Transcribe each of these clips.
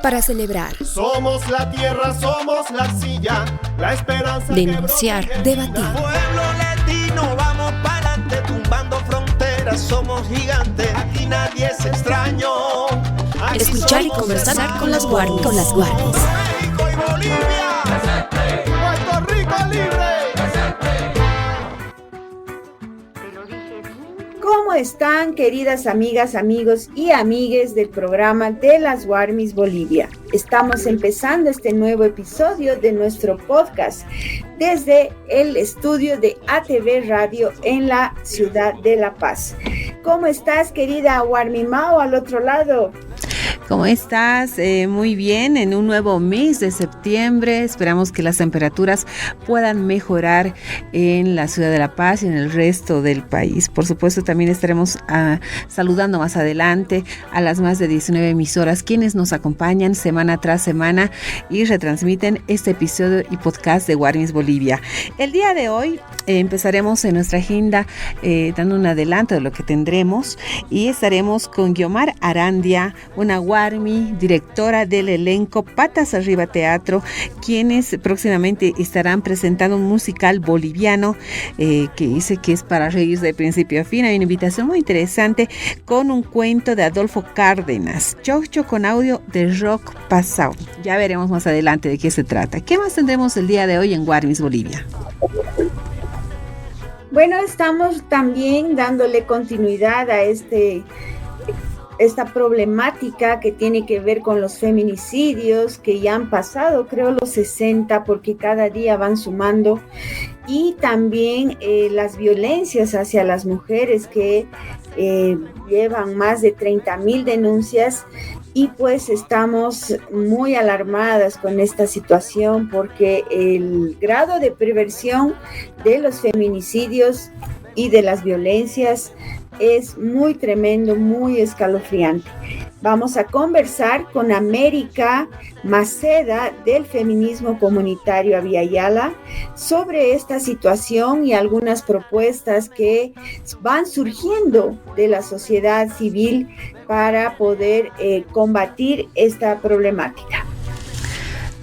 para celebrar. Somos la tierra, somos la arcilla, la esperanza. Denunciar, debatir. Pueblo latino, vamos para adelante, tumbando fronteras, somos gigantes, aquí nadie es extraño. Aquí escuchar y conversar con las guardias. México y Bolivia, presente. Puerto Rico libre. ¿Cómo están, queridas amigas, amigos y amigues del programa de las Warmis Bolivia? Estamos empezando este nuevo episodio de nuestro podcast desde el estudio de ATV Radio en la ciudad de La Paz. ¿Cómo estás, querida Warmi Mao, al otro lado? ¿Cómo estás? Muy bien, en un nuevo mes de septiembre. Esperamos que las temperaturas puedan mejorar en la ciudad de La Paz y en el resto del país. Por supuesto, también estaremos saludando más adelante a las más de 19 emisoras quienes nos acompañan semana tras semana y retransmiten este episodio y podcast de Warmis Bolivia. El día de hoy empezaremos en nuestra agenda dando un adelanto de lo que tendremos y estaremos con Guiomar Arandia, una Warmi, directora del elenco Patas Arriba Teatro, quienes próximamente estarán presentando un musical boliviano que dice que es para reír de principio a fin. Hay una invitación muy interesante con un cuento de Adolfo Cárdenas, Chocho con audio de rock pasado. Ya veremos más adelante de qué se trata. ¿Qué más tendremos el día de hoy en Warmis Bolivia? Bueno, estamos también dándole continuidad a esta problemática que tiene que ver con los feminicidios que ya han pasado, creo, los 60, porque cada día van sumando, y también las violencias hacia las mujeres que llevan más de 30,000 denuncias. Y pues estamos muy alarmadas con esta situación porque el grado de perversión de los feminicidios y de las violencias es muy tremendo, muy escalofriante. Vamos a conversar con América Maceda del Feminismo Comunitario Aviala sobre esta situación y algunas propuestas que van surgiendo de la sociedad civil para poder combatir esta problemática.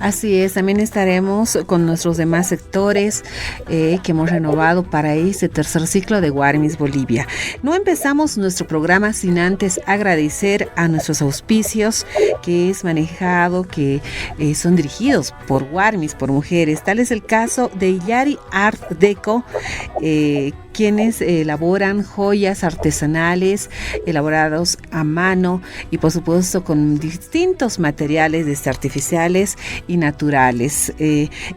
Así es, también estaremos con nuestros demás sectores que hemos renovado para este tercer ciclo de Warmis Bolivia. No empezamos nuestro programa sin antes agradecer a nuestros auspicios que es manejado, que son dirigidos por Warmis, por mujeres. Tal es el caso de Yari Art Deco, quienes elaboran joyas artesanales elaborados a mano y por supuesto con distintos materiales artificiales y naturales.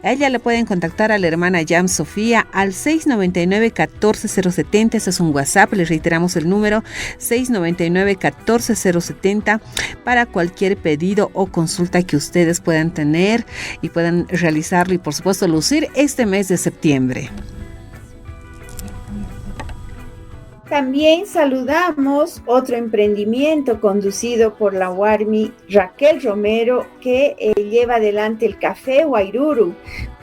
A ella le pueden contactar a la hermana Yam Sofía al 699-14070, ese es un WhatsApp, les reiteramos el número 699-14070 para cualquier pedido o consulta que ustedes puedan tener y puedan realizarlo y por supuesto lucir este mes de septiembre. También saludamos otro emprendimiento conducido por la Warmi Raquel Romero que lleva adelante el Café Wairuru,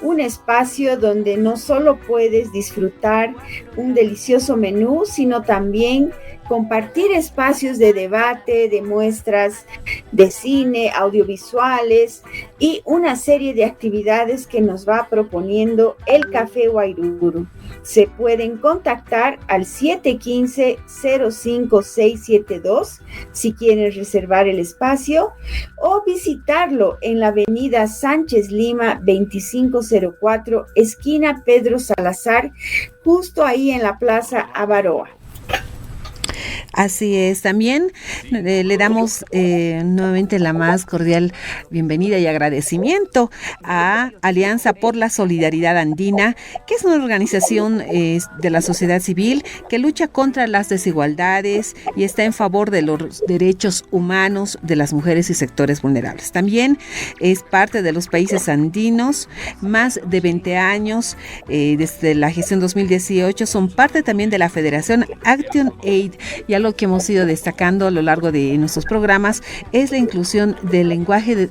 un espacio donde no solo puedes disfrutar un delicioso menú, sino también compartir espacios de debate, de muestras de cine, audiovisuales y una serie de actividades que nos va proponiendo el Café Wairuru. Se pueden contactar al 715-05672 si quieren reservar el espacio o visitarlo en la avenida Sánchez Lima 2504, esquina Pedro Salazar, justo ahí en la Plaza Avaroa. Así es, también le damos nuevamente la más cordial bienvenida y agradecimiento a Alianza por la Solidaridad Andina, que es una organización de la sociedad civil que lucha contra las desigualdades y está en favor de los derechos humanos de las mujeres y sectores vulnerables. También es parte de los países andinos, más de 20 años desde la gestión 2018, son parte también de la Federación Action Aid y lo que hemos ido destacando a lo largo de nuestros programas es la inclusión del lenguaje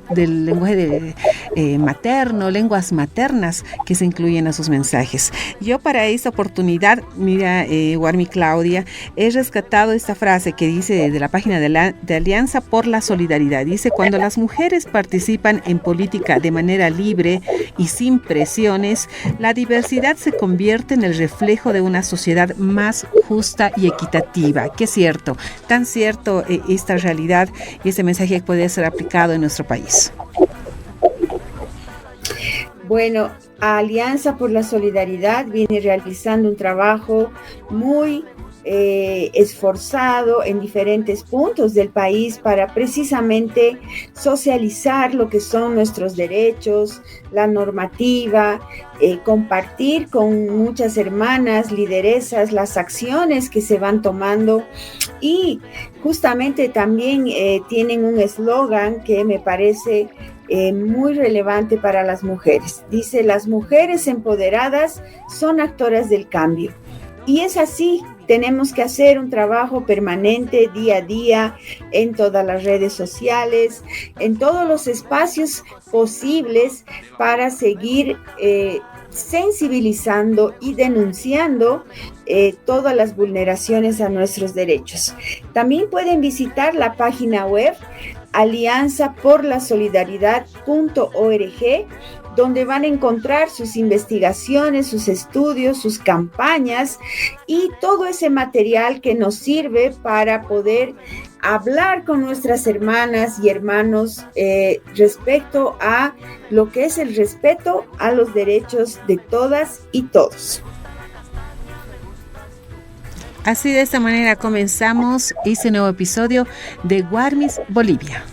materno, lenguas maternas que se incluyen a sus mensajes. Yo para esta oportunidad, mira, Warmi, Claudia, he rescatado esta frase que dice de la página de Alianza por la Solidaridad. Dice: cuando las mujeres participan en política de manera libre y sin presiones, la diversidad se convierte en el reflejo de una sociedad más justa y equitativa. Qué cierto, tan cierto esta realidad y este mensaje puede ser aplicado en nuestro país. Bueno, Alianza por la Solidaridad viene realizando un trabajo muy esforzado en diferentes puntos del país para precisamente socializar lo que son nuestros derechos, la normativa, compartir con muchas hermanas, lideresas, las acciones que se van tomando, y justamente también tienen un eslogan que me parece muy relevante para las mujeres. Dice: las mujeres empoderadas son actoras del cambio. Y es así, tenemos que hacer un trabajo permanente día a día en todas las redes sociales, en todos los espacios posibles para seguir sensibilizando y denunciando todas las vulneraciones a nuestros derechos. También pueden visitar la página web alianzaporlasolidaridad.org, donde van a encontrar sus investigaciones, sus estudios, sus campañas y todo ese material que nos sirve para poder hablar con nuestras hermanas y hermanos respecto a lo que es el respeto a los derechos de todas y todos. Así, de esta manera comenzamos este nuevo episodio de Warmis Bolivia.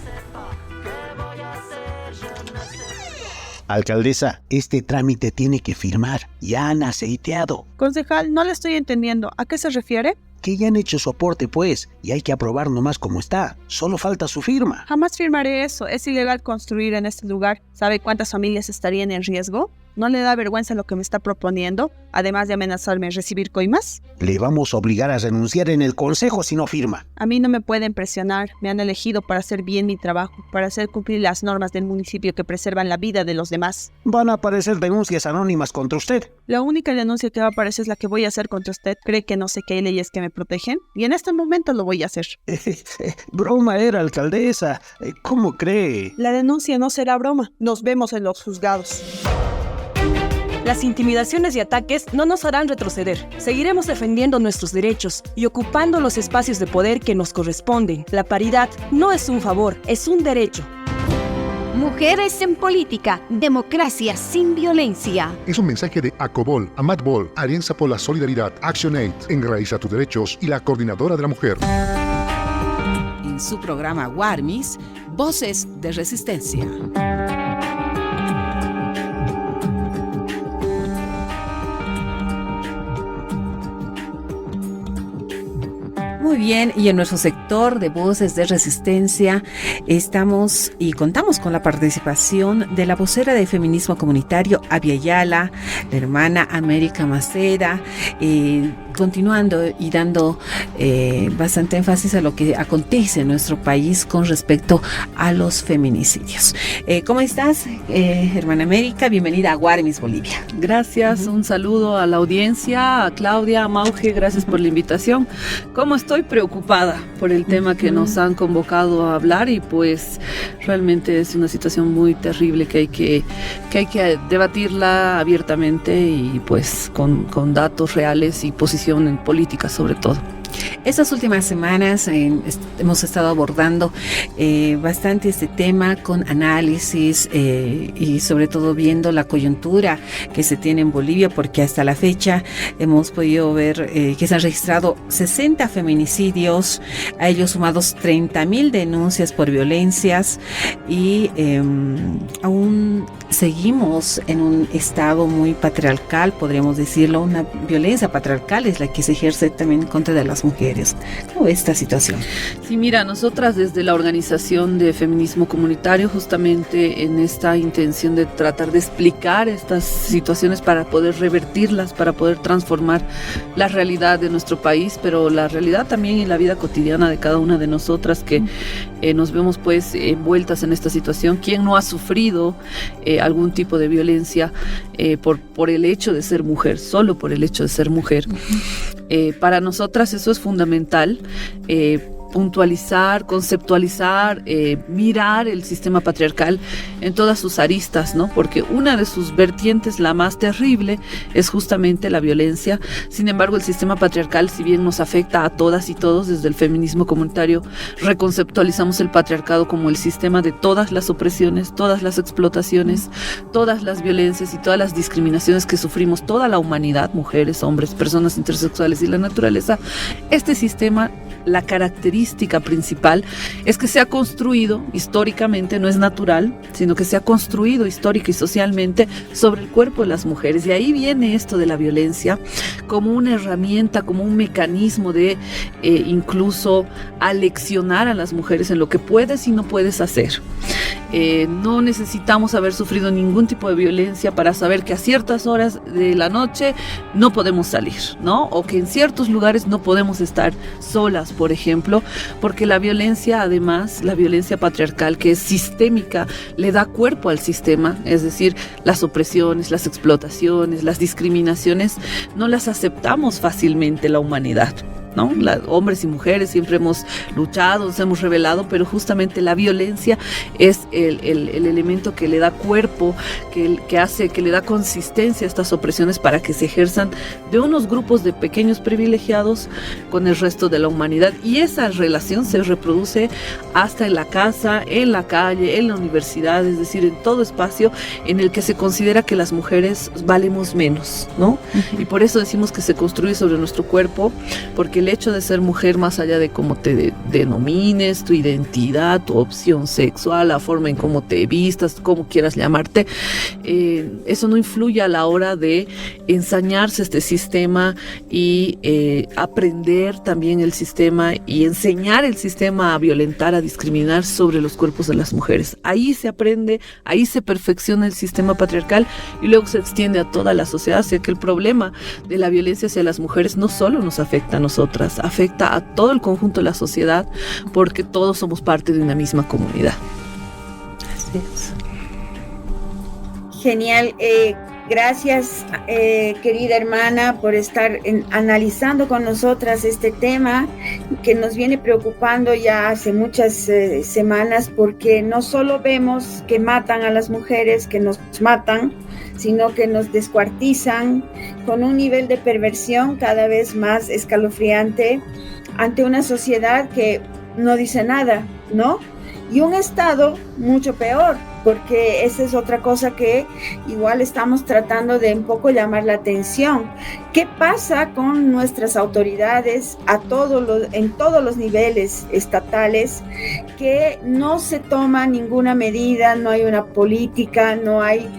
Alcaldesa, este trámite tiene que firmar. Ya han aceiteado. Concejal, no le estoy entendiendo. ¿A qué se refiere? Que ya han hecho su aporte, pues, y hay que aprobar nomás como está. Solo falta su firma. Jamás firmaré eso. Es ilegal construir en este lugar. ¿Sabe cuántas familias estarían en riesgo? ¿No le da vergüenza lo que me está proponiendo, además de amenazarme en recibir coimas? Le vamos a obligar a renunciar en el consejo si no firma. A mí no me pueden presionar. Me han elegido para hacer bien mi trabajo, para hacer cumplir las normas del municipio que preservan la vida de los demás. Van a aparecer denuncias anónimas contra usted. La única denuncia que va a aparecer es la que voy a hacer contra usted. ¿Cree que no sé que hay leyes que me protegen? Y en este momento lo voy a hacer. Broma era, alcaldesa. ¿Cómo cree? La denuncia no será broma. Nos vemos en los juzgados. Las intimidaciones y ataques no nos harán retroceder. Seguiremos defendiendo nuestros derechos y ocupando los espacios de poder que nos corresponden. La paridad no es un favor, es un derecho. Mujeres en política, democracia sin violencia. Es un mensaje de ACOBOL, AMATBOL, Alianza por la Solidaridad, ActionAid, Enraiza tus Derechos y la Coordinadora de la Mujer. En su programa Warmis, Voces de Resistencia. Muy bien, y en nuestro sector de Voces de Resistencia estamos y contamos con la participación de la vocera de Feminismo Comunitario, Abby Ayala, la hermana América Maceda, continuando y dando bastante énfasis a lo que acontece en nuestro país con respecto a los feminicidios. ¿Cómo estás, hermana América? Bienvenida a Warmis Bolivia. Gracias, un saludo a la audiencia, a Claudia, a Mauge, gracias por la invitación. ¿Cómo estoy? Preocupada por el tema que nos han convocado a hablar, y pues realmente es una situación muy terrible que hay que debatirla abiertamente y pues con datos reales y posición en política sobre todo. Estas últimas semanas hemos estado abordando bastante este tema con análisis y sobre todo viendo la coyuntura que se tiene en Bolivia, porque hasta la fecha hemos podido ver que se han registrado 60 feminicidios, a ellos sumados 30,000 denuncias por violencias, y aún seguimos en un estado muy patriarcal, podríamos decirlo. Una violencia patriarcal es la que se ejerce también en contra de las mujeres. mujeres. ¿Cómo ve esta situación? Sí, mira, nosotras desde la Organización de Feminismo Comunitario, justamente en esta intención de tratar de explicar estas situaciones para poder revertirlas, para poder transformar la realidad de nuestro país, pero la realidad también en la vida cotidiana de cada una de nosotras que nos vemos pues envueltas en esta situación. ¿Quién no ha sufrido algún tipo de violencia por el hecho de ser mujer, solo por el hecho de ser mujer? Para nosotras eso es fundamental, puntualizar, conceptualizar, mirar el sistema patriarcal en todas sus aristas, ¿no? Porque una de sus vertientes, la más terrible, es justamente la violencia. Sin embargo, el sistema patriarcal, si bien nos afecta a todas y todos, desde el feminismo comunitario reconceptualizamos el patriarcado como el sistema de todas las opresiones, todas las explotaciones, todas las violencias y todas las discriminaciones que sufrimos toda la humanidad, mujeres, hombres, personas intersexuales y la naturaleza. Este sistema, la característica principal es que se ha construido históricamente, no es natural, sino que se ha construido histórica y socialmente sobre el cuerpo de las mujeres. Y ahí viene esto de la violencia como una herramienta, como un mecanismo de incluso aleccionar a las mujeres en lo que puedes y no puedes hacer. No necesitamos haber sufrido ningún tipo de violencia para saber que a ciertas horas de la noche no podemos salir, ¿no? O que en ciertos lugares no podemos estar solas, por ejemplo, porque la violencia, además, la violencia patriarcal, que es sistémica, le da cuerpo al sistema, es decir, las opresiones, las explotaciones, las discriminaciones, no las aceptamos fácilmente la humanidad, ¿no? Hombres y mujeres siempre hemos luchado, nos hemos rebelado, pero justamente la violencia es el elemento que le da cuerpo, que hace, que le da consistencia a estas opresiones para que se ejerzan de unos grupos de pequeños privilegiados con el resto de la humanidad. Y esa relación se reproduce hasta en la casa, en la calle, en la universidad, es decir, en todo espacio en el que se considera que las mujeres valemos menos, ¿no? Y por eso decimos que se construye sobre nuestro cuerpo, porque el hecho de ser mujer, más allá de cómo te denomines, tu identidad, tu opción sexual, la forma en cómo te vistas, cómo quieras llamarte, eso no influye a la hora de ensañarse este sistema y aprender también el sistema y enseñar el sistema a violentar, a discriminar sobre los cuerpos de las mujeres. Ahí se aprende, ahí se perfecciona el sistema patriarcal y luego se extiende a toda la sociedad, así que el problema de la violencia hacia las mujeres no solo nos afecta a nosotras, afecta a todo el conjunto de la sociedad, porque todos somos parte de una misma comunidad. Así es. Genial. Gracias, querida hermana, por estar analizando con nosotras este tema que nos viene preocupando ya hace muchas semanas, porque no solo vemos que matan a las mujeres, que nos matan, sino que nos descuartizan con un nivel de perversión cada vez más escalofriante ante una sociedad que no dice nada, ¿no? Y un Estado mucho peor, porque esa es otra cosa que igual estamos tratando de un poco llamar la atención. ¿Qué pasa con nuestras autoridades en todos los niveles estatales, que no se toma ninguna medida, no hay una política, no hay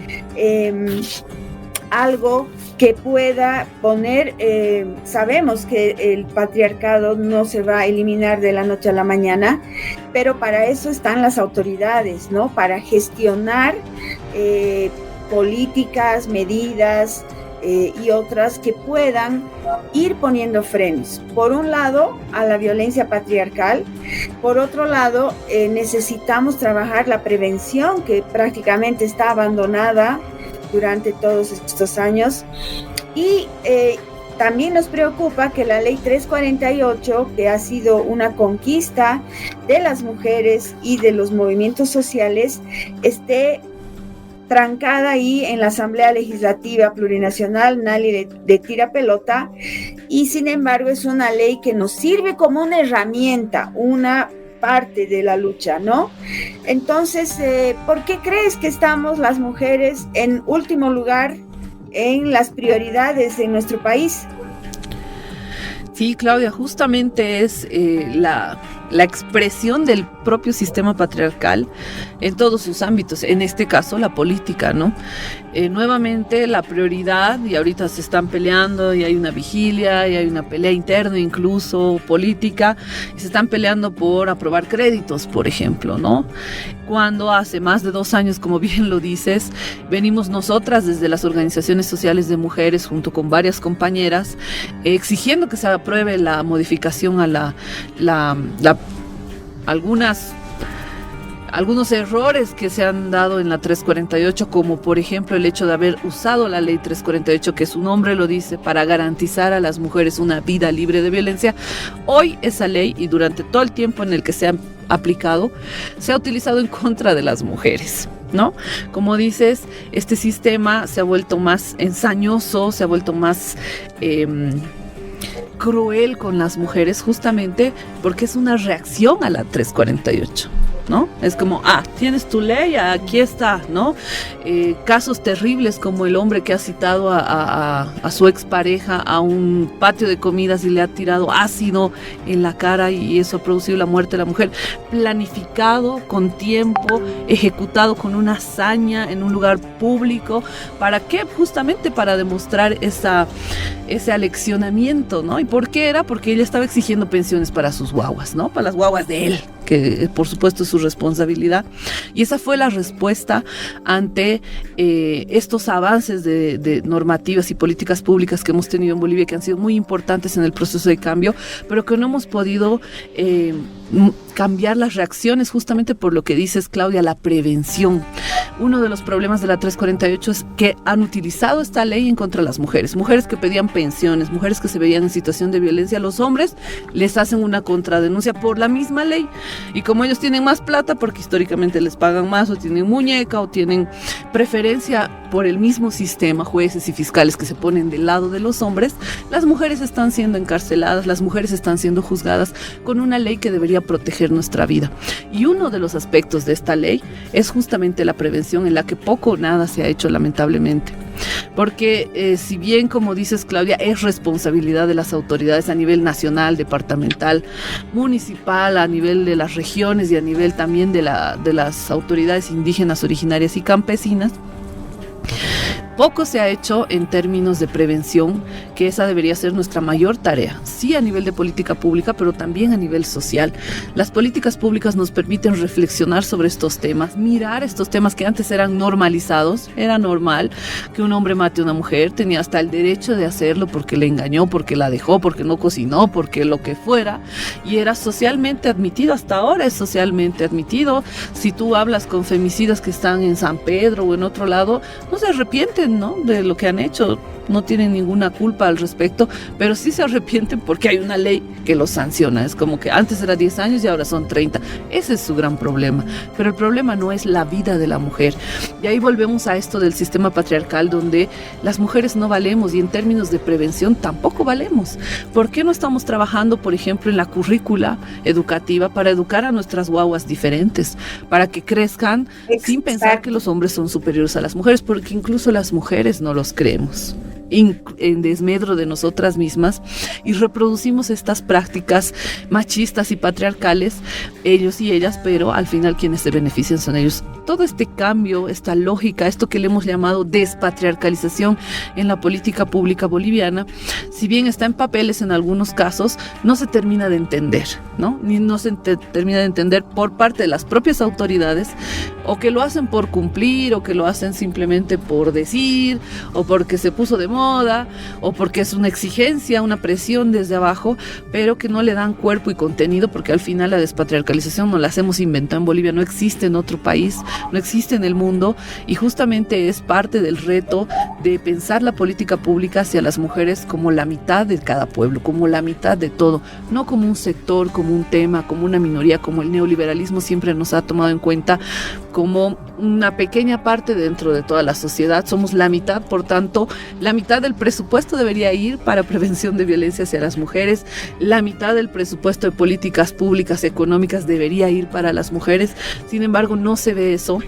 algo que pueda poner, sabemos que el patriarcado no se va a eliminar de la noche a la mañana, pero para eso están las autoridades, ¿no? Para gestionar políticas, medidas y otras que puedan ir poniendo frenos. Por un lado, a la violencia patriarcal. Por otro lado, necesitamos trabajar la prevención, que prácticamente está abandonada durante todos estos años. Y también nos preocupa que la ley 348, que ha sido una conquista de las mujeres y de los movimientos sociales, esté trancada ahí en la Asamblea Legislativa Plurinacional Nali de tira pelota, y sin embargo es una ley que nos sirve como una herramienta, una parte de la lucha, ¿no? Entonces, ¿por qué crees que estamos las mujeres en último lugar en las prioridades de nuestro país? Sí, Claudia, justamente es la la expresión del propio sistema patriarcal en todos sus ámbitos, en este caso la política, ¿no? Nuevamente la prioridad, y ahorita se están peleando y hay una vigilia y hay una pelea interna incluso política, y se están peleando por aprobar créditos, por ejemplo, ¿no? Cuando hace más de 2 años, como bien lo dices, venimos nosotras desde las organizaciones sociales de mujeres junto con varias compañeras exigiendo que se apruebe la modificación a algunos errores que se han dado en la 348, como por ejemplo el hecho de haber usado la ley 348, que su nombre lo dice, para garantizar a las mujeres una vida libre de violencia. Hoy esa ley, y durante todo el tiempo en el que se ha aplicado, se ha utilizado en contra de las mujeres, ¿no? Como dices, este sistema se ha vuelto más ensañoso, se ha vuelto más cruel con las mujeres, justamente porque es una reacción a la 348, ¿no? Es como, tienes tu ley, aquí está, ¿no? Casos terribles como el hombre que ha citado a su expareja a un patio de comidas y le ha tirado ácido en la cara, y eso ha producido la muerte de la mujer, planificado con tiempo, ejecutado con una hazaña en un lugar público. ¿Para qué? Justamente para demostrar ese aleccionamiento, ¿no? ¿Y por qué era? Porque ella estaba exigiendo pensiones para sus guaguas, ¿no? Para las guaguas de él, que por supuesto es su responsabilidad. Y esa fue la respuesta ante estos avances de normativas y políticas públicas que hemos tenido en Bolivia, que han sido muy importantes en el proceso de cambio, pero que no hemos podido cambiar las reacciones, justamente por lo que dices, Claudia, la prevención. Uno de los problemas de la 348 es que han utilizado esta ley en contra de las mujeres que pedían pensiones, mujeres que se veían en situación de violencia. Los hombres les hacen una contradenuncia por la misma ley, y como ellos tienen más plata, porque históricamente les pagan más, o tienen muñeca, o tienen preferencia por el mismo sistema, jueces y fiscales que se ponen del lado de los hombres, las mujeres están siendo encarceladas, las mujeres están siendo juzgadas con una ley que debería proteger nuestra vida. Y uno de los aspectos de esta ley es justamente la prevención, en la que poco o nada se ha hecho, lamentablemente. Porque si bien, como dices, Claudia, es responsabilidad de las autoridades a nivel nacional, departamental, municipal, a nivel de las regiones y a nivel también de las autoridades indígenas, originarias y campesinas, poco se ha hecho en términos de prevención, que esa debería ser nuestra mayor tarea, sí a nivel de política pública, pero también a nivel social. Las políticas públicas nos permiten reflexionar sobre estos temas, mirar estos temas que antes eran normalizados. Era normal que un hombre mate a una mujer, tenía hasta el derecho de hacerlo porque le engañó, porque la dejó, porque no cocinó, porque lo que fuera, y era socialmente admitido. Hasta ahora es socialmente admitido. Si tú hablas con femicidas que están en San Pedro o en otro lado, no se arrepienten, ¿no?, de lo que han hecho, no tienen ninguna culpa al respecto, pero sí se arrepienten porque hay una ley que los sanciona. Es como que antes era 10 años y ahora son 30. Ese es su gran problema, pero el problema no es la vida de la mujer. Y ahí volvemos a esto del sistema patriarcal, donde las mujeres no valemos, y en términos de prevención tampoco valemos. ¿Por qué no estamos trabajando, por ejemplo, en la currícula educativa para educar a nuestras guaguas diferentes, para que crezcan sin pensar que los hombres son superiores a las mujeres? Porque incluso las mujeres no los creemos, en desmedro de nosotras mismas, y reproducimos estas prácticas machistas y patriarcales, ellos y ellas, pero al final quienes se benefician son ellos. Todo este cambio, esta lógica, esto que le hemos llamado despatriarcalización en la política pública boliviana, si bien está en papeles en algunos casos, no se termina de entender, ¿no? Ni no se termina de entender por parte de las propias autoridades, o que lo hacen por cumplir, o que lo hacen simplemente por decir, o porque se puso de moda, o porque es una exigencia, una presión desde abajo, pero que no le dan cuerpo y contenido, porque al final la despatriarcalización no la hemos inventado en Bolivia, no existe en otro país, no existe en el mundo, y justamente es parte del reto de pensar la política pública hacia las mujeres como la mitad de cada pueblo, como la mitad de todo, no como un sector, como un tema, como una minoría, como el neoliberalismo siempre nos ha tomado en cuenta, como una pequeña parte dentro de toda la sociedad. Somos la mitad, por tanto, la mitad del presupuesto debería ir para prevención de violencia hacia las mujeres, la mitad del presupuesto de políticas públicas económicas debería ir para las mujeres. Sin embargo, no se ve eso,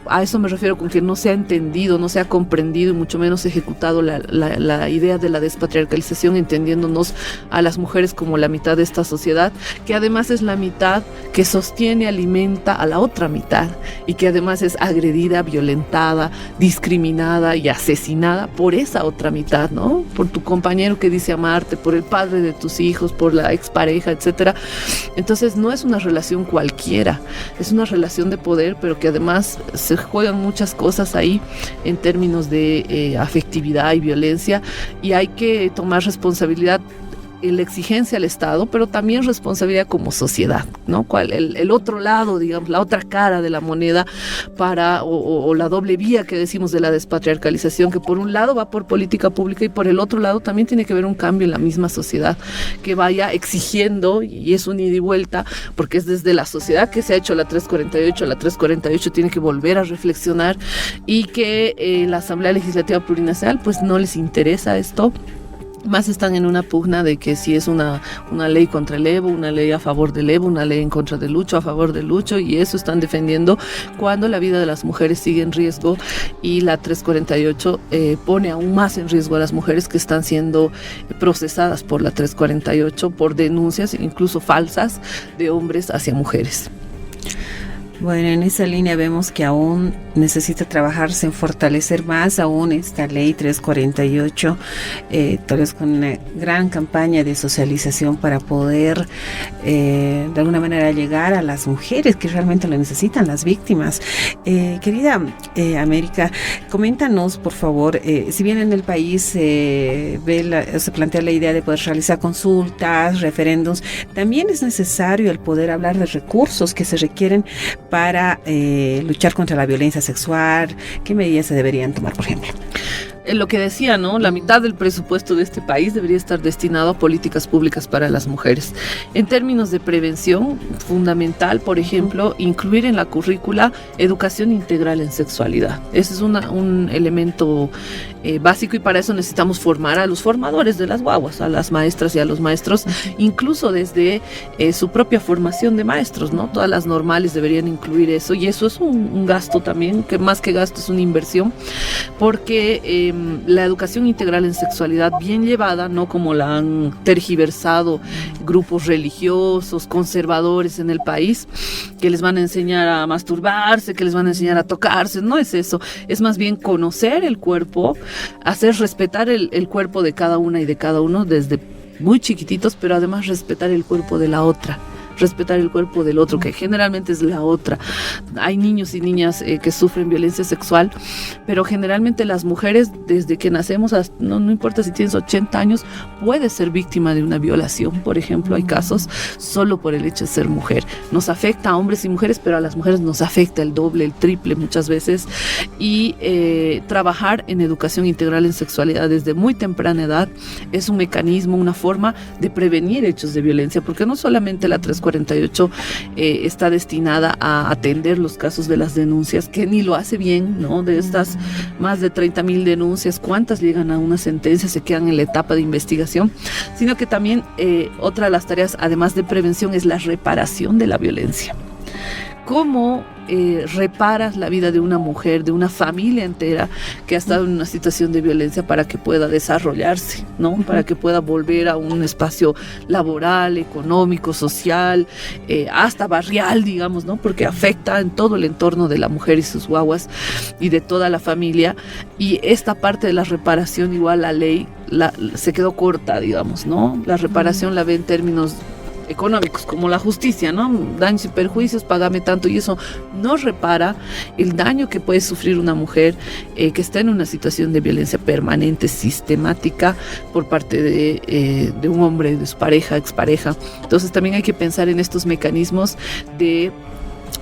A eso me refiero con que no se ha entendido, no se ha comprendido y mucho menos ejecutado la idea de la despatriarcalización, entendiéndonos a las mujeres como la mitad de esta sociedad, que además es la mitad que sostiene, alimenta a la otra mitad y que además es agredida, violentada, discriminada y asesinada por esa otra mitad, ¿no? Por tu compañero que dice amarte, por el padre de tus hijos, por la expareja, etcétera. Entonces no es una relación cualquiera, es una relación de poder, pero que además se juegan muchas cosas ahí en términos de afectividad y violencia, y hay que tomar responsabilidad en la exigencia al Estado, pero también responsabilidad como sociedad, ¿no? El otro lado, digamos, la otra cara de la moneda o la doble vía que decimos de la despatriarcalización, que por un lado va por política pública y por el otro lado también tiene que haber un cambio en la misma sociedad que vaya exigiendo, y es un ida y vuelta, porque es desde la sociedad que se ha hecho la 348 tiene que volver a reflexionar, y que la Asamblea Legislativa Plurinacional pues no les interesa esto. Más están en una pugna de que si es una ley contra el Evo, una ley a favor del Evo, una ley en contra de Lucho, a favor de Lucho, y eso están defendiendo cuando la vida de las mujeres sigue en riesgo, y la 348 pone aún más en riesgo a las mujeres que están siendo procesadas por la 348 por denuncias incluso falsas de hombres hacia mujeres. Bueno, en esa línea vemos que aún necesita trabajarse en fortalecer más aún esta ley 348, tal vez con una gran campaña de socialización para poder de alguna manera llegar a las mujeres que realmente lo necesitan, las víctimas. Querida América, coméntanos por favor, si bien en el país se plantea la idea de poder realizar consultas, referéndums, también es necesario el poder hablar de recursos que se requieren para luchar contra la violencia sexual. ¿Qué medidas se deberían tomar, por ejemplo? Lo que decía, ¿no? La mitad del presupuesto de este país debería estar destinado a políticas públicas para las mujeres. En términos de prevención, fundamental, por ejemplo, incluir en la currícula educación integral en sexualidad. Ese es un elemento básico, y para eso necesitamos formar a los formadores de las guaguas, a las maestras y a los maestros, incluso desde su propia formación de maestros, ¿no? Todas las normales deberían incluir eso, y eso es un gasto también, que más que gasto es una inversión, porque la educación integral en sexualidad bien llevada, no como la han tergiversado grupos religiosos, conservadores en el país, que les van a enseñar a masturbarse, que les van a enseñar a tocarse, no es eso, es más bien conocer el cuerpo, hacer respetar el cuerpo de cada una y de cada uno desde muy chiquititos, pero además respetar el cuerpo de la otra, respetar el cuerpo del otro, que generalmente es la otra. Hay niños y niñas que sufren violencia sexual, pero generalmente las mujeres, desde que nacemos, no importa si tienes 80 años, puedes ser víctima de una violación, por ejemplo. Hay casos solo por el hecho de ser mujer. Nos afecta a hombres y mujeres, pero a las mujeres nos afecta el doble, el triple muchas veces, y trabajar en educación integral en sexualidad desde muy temprana edad es un mecanismo, una forma de prevenir hechos de violencia, porque no solamente la 348 está destinada a atender los casos de las denuncias, que ni lo hace bien, ¿no? De estas más de 30,000 denuncias, ¿cuántas llegan a una sentencia, se quedan en la etapa de investigación? Sino que también otra de las tareas, además de prevención, es la reparación de la violencia. ¿Cómo reparas la vida de una mujer, de una familia entera que ha estado en una situación de violencia, para que pueda desarrollarse, ¿no? Para que pueda volver a un espacio laboral, económico, social, hasta barrial, digamos, ¿no? Porque afecta en todo el entorno de la mujer y sus guaguas y de toda la familia. Y esta parte de la reparación, igual la ley se quedó corta, digamos, ¿no? La reparación la ve en términos económicos, como la justicia, ¿no? Daños y perjuicios, págame tanto, y eso no repara el daño que puede sufrir una mujer que está en una situación de violencia permanente, sistemática, por parte de un hombre, de su pareja, expareja. Entonces también hay que pensar en estos mecanismos de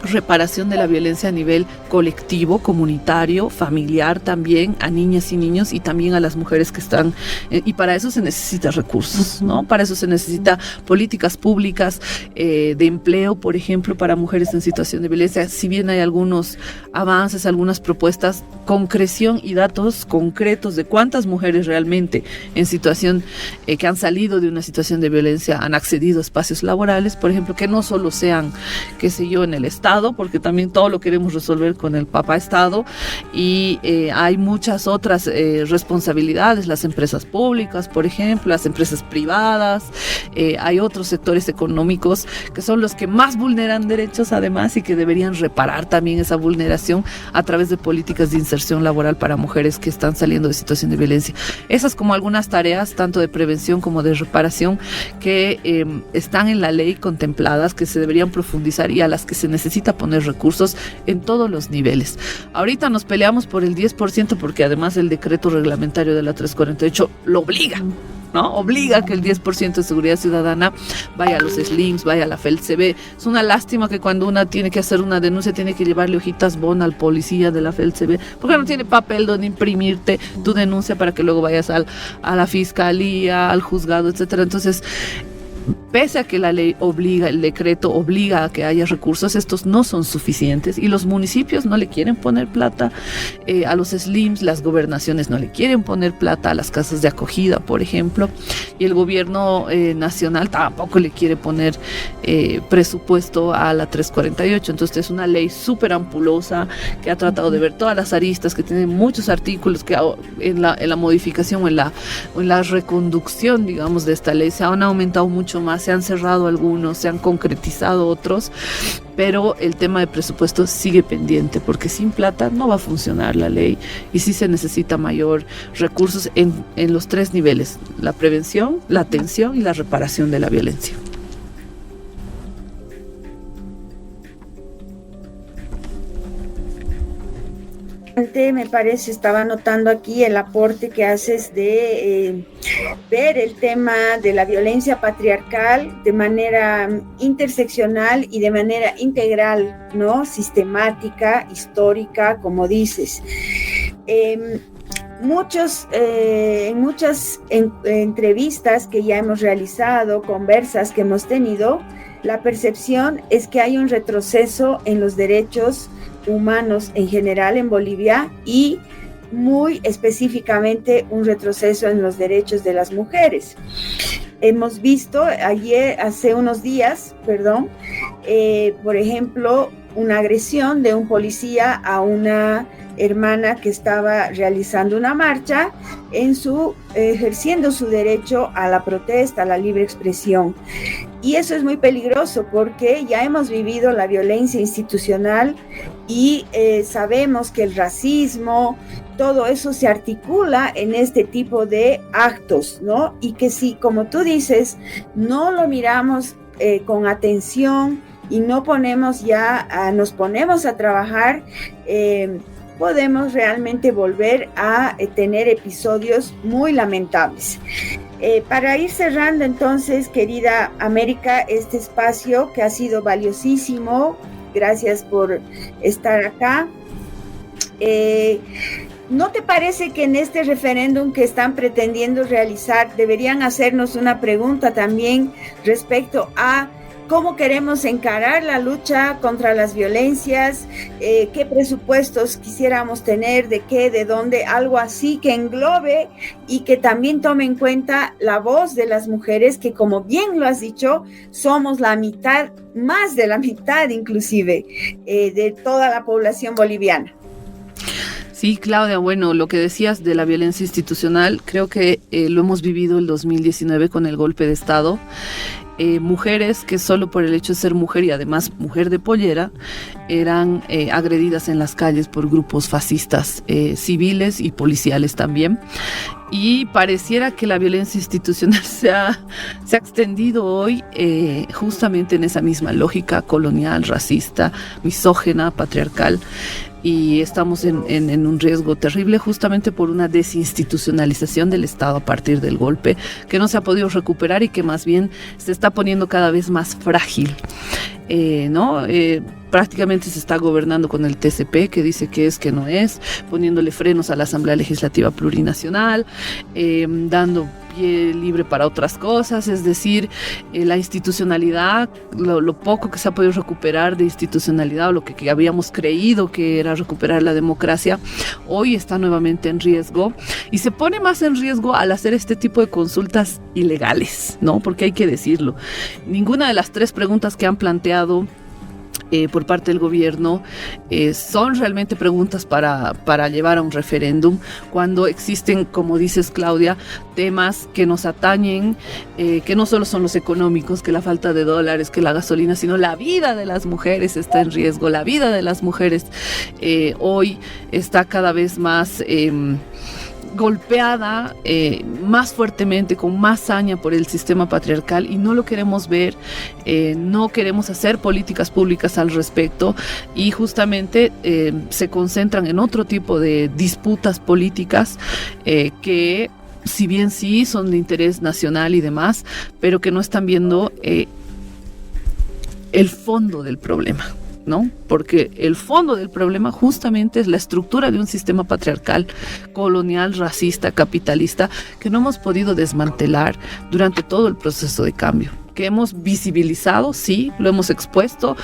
reparación de la violencia a nivel colectivo, comunitario, familiar también, a niñas y niños, y también a las mujeres que están, y para eso se necesita recursos, ¿no? Para eso se necesita políticas públicas de empleo, por ejemplo, para mujeres en situación de violencia. Si bien hay algunos avances, algunas propuestas, concreción y datos concretos de cuántas mujeres realmente en situación que han salido de una situación de violencia han accedido a espacios laborales, por ejemplo, que no solo sean, qué sé yo, en el Estado, Estado, porque también todo lo queremos resolver con el papá Estado, y hay muchas otras responsabilidades, las empresas públicas, por ejemplo, las empresas privadas, hay otros sectores económicos que son los que más vulneran derechos además y que deberían reparar también esa vulneración a través de políticas de inserción laboral para mujeres que están saliendo de situación de violencia. Esas como algunas tareas, tanto de prevención como de reparación, que están en la ley contempladas, que se deberían profundizar y a las que se necesita poner recursos en todos los niveles. Ahorita nos peleamos por el 10% porque además el decreto reglamentario de la 348 lo obliga, ¿no? Obliga a que el 10% de seguridad ciudadana vaya a los SLIMs, vaya a la FELCB. Es una lástima que cuando una tiene que hacer una denuncia tiene que llevarle hojitas bon al policía de la FELCB, porque no tiene papel donde imprimirte tu denuncia para que luego vayas a la fiscalía, al juzgado, etcétera. Entonces, pese a que la ley obliga, el decreto obliga a que haya recursos, estos no son suficientes y los municipios no le quieren poner plata a los SLIMs, las gobernaciones no le quieren poner plata a las casas de acogida, por ejemplo, y el gobierno nacional tampoco le quiere poner presupuesto a la 348. Entonces es una ley súper ampulosa que ha tratado de ver todas las aristas, que tiene muchos artículos que en la modificación o en la reconducción, digamos, de esta ley se han aumentado mucho más, se han cerrado algunos, se han concretizado otros, pero el tema de presupuesto sigue pendiente porque sin plata no va a funcionar la ley y sí se necesita mayor recursos en los 3 niveles: la prevención, la atención y la reparación de la violencia. Me parece, estaba notando aquí el aporte que haces de ver el tema de la violencia patriarcal de manera interseccional y de manera integral, ¿no? Sistemática, histórica, como dices. En muchas entrevistas que ya hemos realizado, conversas que hemos tenido, la percepción es que hay un retroceso en los derechos humanos en general en Bolivia y muy específicamente un retroceso en los derechos de las mujeres. Hemos visto hace unos días, por ejemplo, una agresión de un policía a una hermana que estaba realizando una marcha ejerciendo su derecho a la protesta, a la libre expresión. Y eso es muy peligroso porque ya hemos vivido la violencia institucional y sabemos que el racismo, todo eso se articula en este tipo de actos, ¿no? Y que si, como tú dices, no lo miramos con atención y nos ponemos a trabajar, podemos realmente volver a tener episodios muy lamentables. Para ir cerrando entonces, querida América, este espacio que ha sido valiosísimo, gracias por estar acá. ¿No te parece que en este referéndum que están pretendiendo realizar deberían hacernos una pregunta también respecto a cómo queremos encarar la lucha contra las violencias, qué presupuestos quisiéramos tener, de qué, de dónde, algo así que englobe y que también tome en cuenta la voz de las mujeres, que como bien lo has dicho, somos la mitad, más de la mitad inclusive, de toda la población boliviana? Sí, Claudia, bueno, lo que decías de la violencia institucional, creo que lo hemos vivido el 2019 con el golpe de Estado. Mujeres que solo por el hecho de ser mujer y además mujer de pollera eran agredidas en las calles por grupos fascistas, civiles y policiales también. Y pareciera que la violencia institucional se ha extendido hoy justamente en esa misma lógica colonial, racista, misógena, patriarcal. Y estamos en un riesgo terrible justamente por una desinstitucionalización del Estado a partir del golpe, que no se ha podido recuperar y que más bien se está poniendo cada vez más frágil, ¿no? Prácticamente se está gobernando con el TCP, que dice que es, que no es, poniéndole frenos a la Asamblea Legislativa Plurinacional, dando pie libre para otras cosas, es decir, la institucionalidad, lo poco que se ha podido recuperar de institucionalidad o lo que habíamos creído que era recuperar la democracia, hoy está nuevamente en riesgo y se pone más en riesgo al hacer este tipo de consultas ilegales, ¿no? Porque hay que decirlo, ninguna de las 3 preguntas que han planteado por parte del gobierno son realmente preguntas para llevar a un referéndum, cuando existen, como dices Claudia, temas que nos atañen, que no solo son los económicos, que la falta de dólares, que la gasolina, sino la vida de las mujeres está en riesgo. La vida de las mujeres hoy está cada vez más golpeada más fuertemente, con más saña por el sistema patriarcal, y no lo queremos ver, no queremos hacer políticas públicas al respecto, y justamente se concentran en otro tipo de disputas políticas que, si bien sí son de interés nacional y demás, pero que no están viendo el fondo del problema, ¿no? Porque el fondo del problema justamente es la estructura de un sistema patriarcal, colonial, racista, capitalista, que no hemos podido desmantelar durante todo el proceso de cambio, que hemos visibilizado, sí, lo hemos expuesto,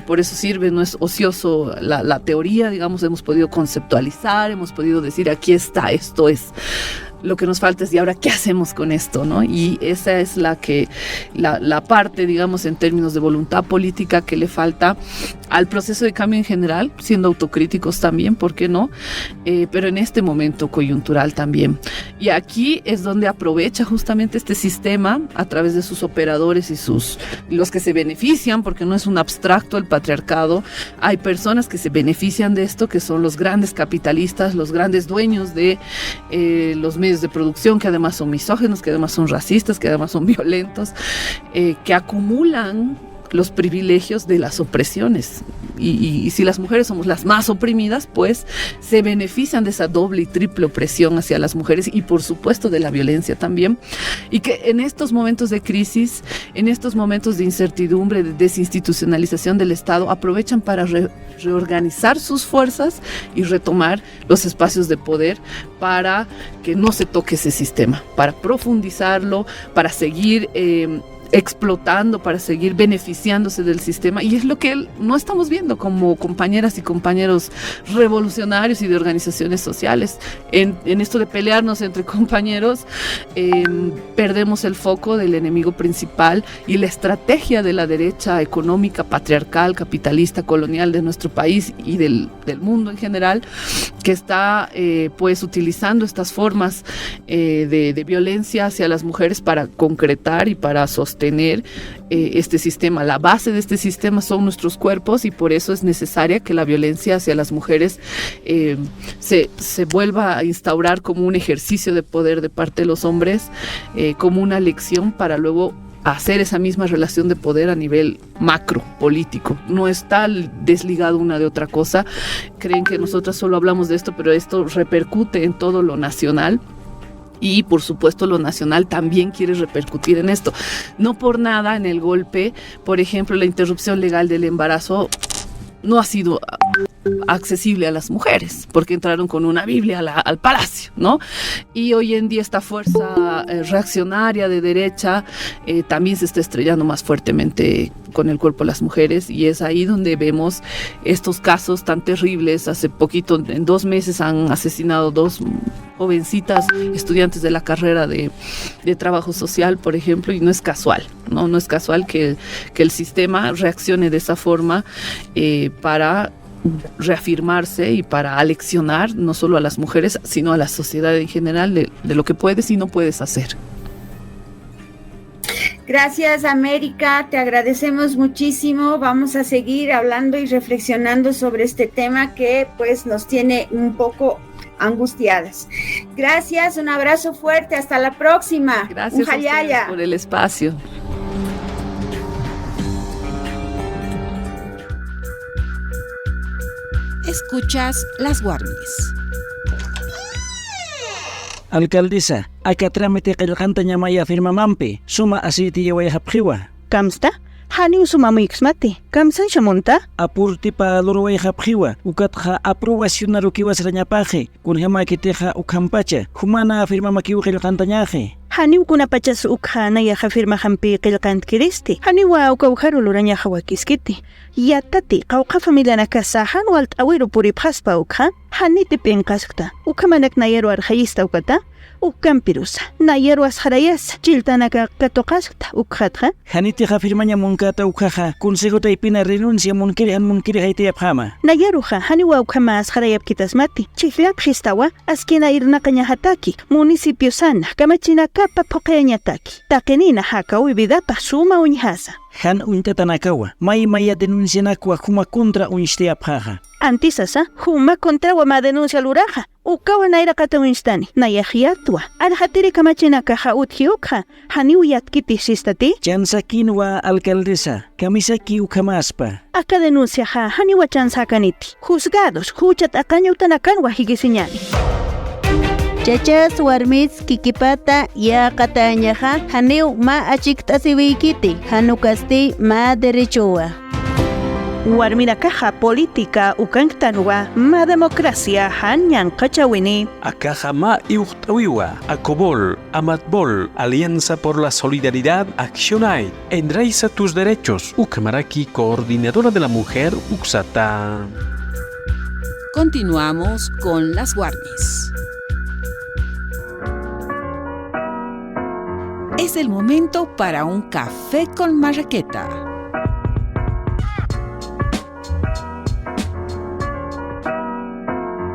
por eso sirve, no es ocioso la teoría, digamos, hemos podido conceptualizar, hemos podido decir, aquí está, esto es. Lo que nos falta es, ¿y ahora qué hacemos con esto, no? Y esa es la parte, digamos, en términos de voluntad política que le falta al proceso de cambio en general, siendo autocríticos también, ¿por qué no? Pero en este momento coyuntural también. Y aquí es donde aprovecha justamente este sistema a través de sus operadores y los que se benefician, porque no es un abstracto el patriarcado. Hay personas que se benefician de esto, que son los grandes capitalistas, los grandes dueños de los medios de producción, que además son misóginos, que además son racistas, que además son violentos, que acumulan los privilegios de las opresiones. Y si las mujeres somos las más oprimidas, pues se benefician de esa doble y triple opresión hacia las mujeres, y por supuesto de la violencia también. Y que en estos momentos de crisis, en estos momentos de incertidumbre, de desinstitucionalización del Estado, aprovechan para reorganizar sus fuerzas y retomar los espacios de poder para que no se toque ese sistema, para profundizarlo, para seguir explotando, para seguir beneficiándose del sistema, y es lo que no estamos viendo como compañeras y compañeros revolucionarios y de organizaciones sociales. En esto de pelearnos entre compañeros, perdemos el foco del enemigo principal y la estrategia de la derecha económica, patriarcal, capitalista, colonial de nuestro país y del mundo en general, que está pues utilizando estas formas de violencia hacia las mujeres para concretar y para sostener este sistema. La base de este sistema son nuestros cuerpos, y por eso es necesaria que la violencia hacia las mujeres se vuelva a instaurar como un ejercicio de poder de parte de los hombres, como una lección para luego hacer esa misma relación de poder a nivel macro, político. No está desligado una de otra cosa. Creen que nosotras solo hablamos de esto, pero esto repercute en todo lo nacional. Y por supuesto lo nacional también quiere repercutir en esto. No por nada en el golpe, por ejemplo, la interrupción legal del embarazo no ha sido accesible a las mujeres, porque entraron con una Biblia al palacio, ¿no? Y hoy en día esta fuerza reaccionaria de derecha también se está estrellando más fuertemente con el cuerpo de las mujeres, y es ahí donde vemos estos casos tan terribles. Hace poquito, en 2 meses, han asesinado 2 jovencitas estudiantes de la carrera de trabajo social, por ejemplo, y no es casual, no es casual que el sistema reaccione de esa forma para reafirmarse y para aleccionar no solo a las mujeres, sino a la sociedad en general de lo que puedes y no puedes hacer. Gracias, América, te agradecemos muchísimo. Vamos a seguir hablando y reflexionando sobre este tema que pues nos tiene un poco angustiadas. Gracias, un abrazo fuerte, hasta la próxima. Gracias a ustedes por el espacio. Escuchas Las Warmis. Alcaldesa, acá trámite qillqanta ñamaya firmamampi, suma asiti yawaya hapqiwa. Kamsta? Hanin sumama iksmati. Kamsan shamunta? Apurti pa lurwaya hapqiwa, ukatja aprobacionaru kiwas rañapaje, kunjama kiteja ukampacha, humana firmama kiwa qillqanta ñaje. Haniw kuna pachas ukhana ya firma hampi qilqant kiristi. Haniwa ukawharu luranya hawakiskiti. Yatati qawqa familia nakasahan walt awiru puri phaspa ukha. Haniti penqaskta. Ukamanak nayeru arkhayista ukata. Ukampirusa. Nayeru asharayas. Chiltanaka katoqaskta ukhatha. Haniti firmaña munkata ukhaja. Consejo taipina renuncia munkiri haiti apjama. Nayeruja haniwa ukama asharayap kitasmati. Chihlak histawa askina irnaqaña hataki. Municipio sana kamachina kapa poqeñataki. Takenina haka uibidapa suma uñhasa. Han untatanakawa. Maya denuncianakwa huma contra uniste apjaja. Antisasa, huma contra ma denuncia luraja. Ukawa naira kata winstani. Nayahiatwa. Alhatiri kamachina kaja uthiukha. Haniu yatkiti sistati. Chansakinwa alcaldesa. Kamisaki ukamaspa. Aka denuncia ha haniwa chansakaniti. Juzgados, huchat akaña utanakanwa higisiñani. Chachas warmis kikipata ya katañaja haniu ma achiktasiwikiti hanukasti ma derechoa. Warmina caja política ukanktanwa ma democracia hanyan kachawini. Akaja ma iuhtawiwa, Acobol, Amatbol, Alianza por la Solidaridad, Accionai, Enraiza tus derechos, Ukamaraki, coordinadora de la mujer, Uxata. Continuamos con las Warmis. Es el momento para un café con marraqueta.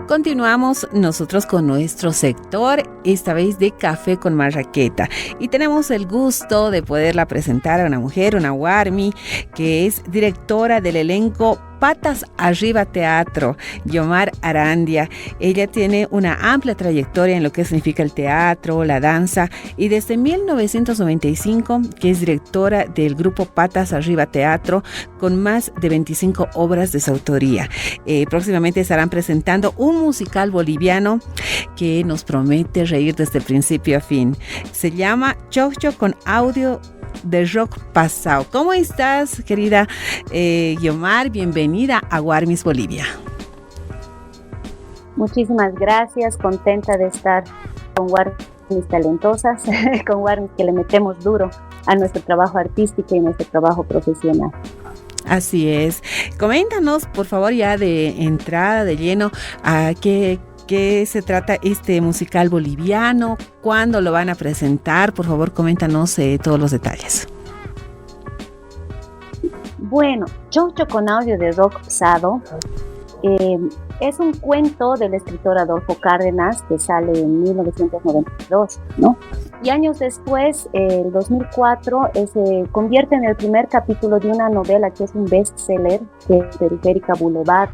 Continuamos nosotros con nuestro sector, esta vez de Café con Marraqueta. Y tenemos el gusto de poderla presentar a una mujer, una Warmi, que es directora del elenco Patas Arriba Teatro, Yomar Arandia. Ella tiene una amplia trayectoria en lo que significa el teatro, la danza, y desde 1995 que es directora del grupo Patas Arriba Teatro, con más de 25 obras de su autoría. Próximamente estarán presentando un musical boliviano que nos promete reír desde el principio a fin. Se llama Chocho con audio de rock pasado. ¿Cómo estás, querida Yomar? Bienvenida a Warmis Bolivia. Muchísimas gracias, contenta de estar con Warmis talentosas, con Warmis que le metemos duro a nuestro trabajo artístico y nuestro trabajo profesional. Así es. Coméntanos, por favor, ya de entrada, de lleno, a qué se trata este musical boliviano, cuándo lo van a presentar. Por favor, coméntanos todos los detalles. Bueno, Chocho con audio de rock pesado es un cuento del escritor Adolfo Cárdenas que sale en 1992, ¿no? Y años después, el 2004, se convierte en el primer capítulo de una novela que es un bestseller, que es Periférica Boulevard.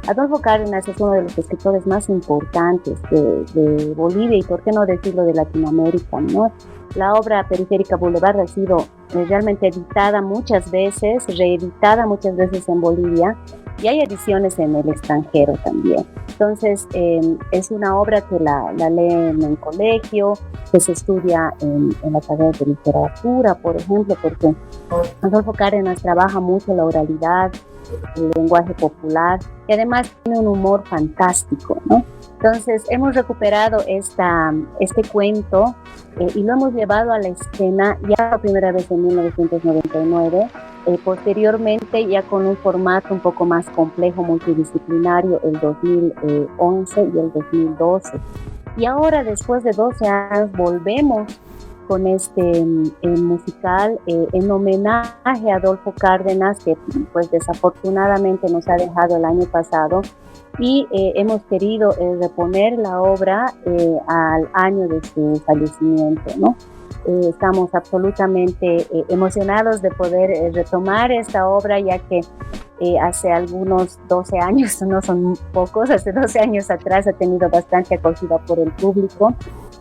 Adolfo Cárdenas es uno de los escritores más importantes de Bolivia y, por qué no decirlo, de Latinoamérica, ¿no? La obra Periférica Boulevard ha sido realmente editada muchas veces, reeditada muchas veces en Bolivia, y hay ediciones en el extranjero también. Entonces, es una obra que la leen en colegio, que se estudia en la carrera de literatura, por ejemplo, porque Adolfo Cárdenas trabaja mucho la oralidad, el lenguaje popular, y además tiene un humor fantástico, ¿no? Entonces hemos recuperado este cuento y lo hemos llevado a la escena ya la primera vez en 1999, posteriormente ya con un formato un poco más complejo, multidisciplinario, el 2011 y el 2012. Y ahora, después de 12 años, volvemos con este musical en homenaje a Adolfo Cárdenas, que pues desafortunadamente nos ha dejado el año pasado, y hemos querido reponer la obra al año de su fallecimiento, ¿no? Estamos absolutamente emocionados de poder retomar esta obra, ya que hace algunos 12 años, no son pocos, hace 12 años atrás ha tenido bastante acogida por el público,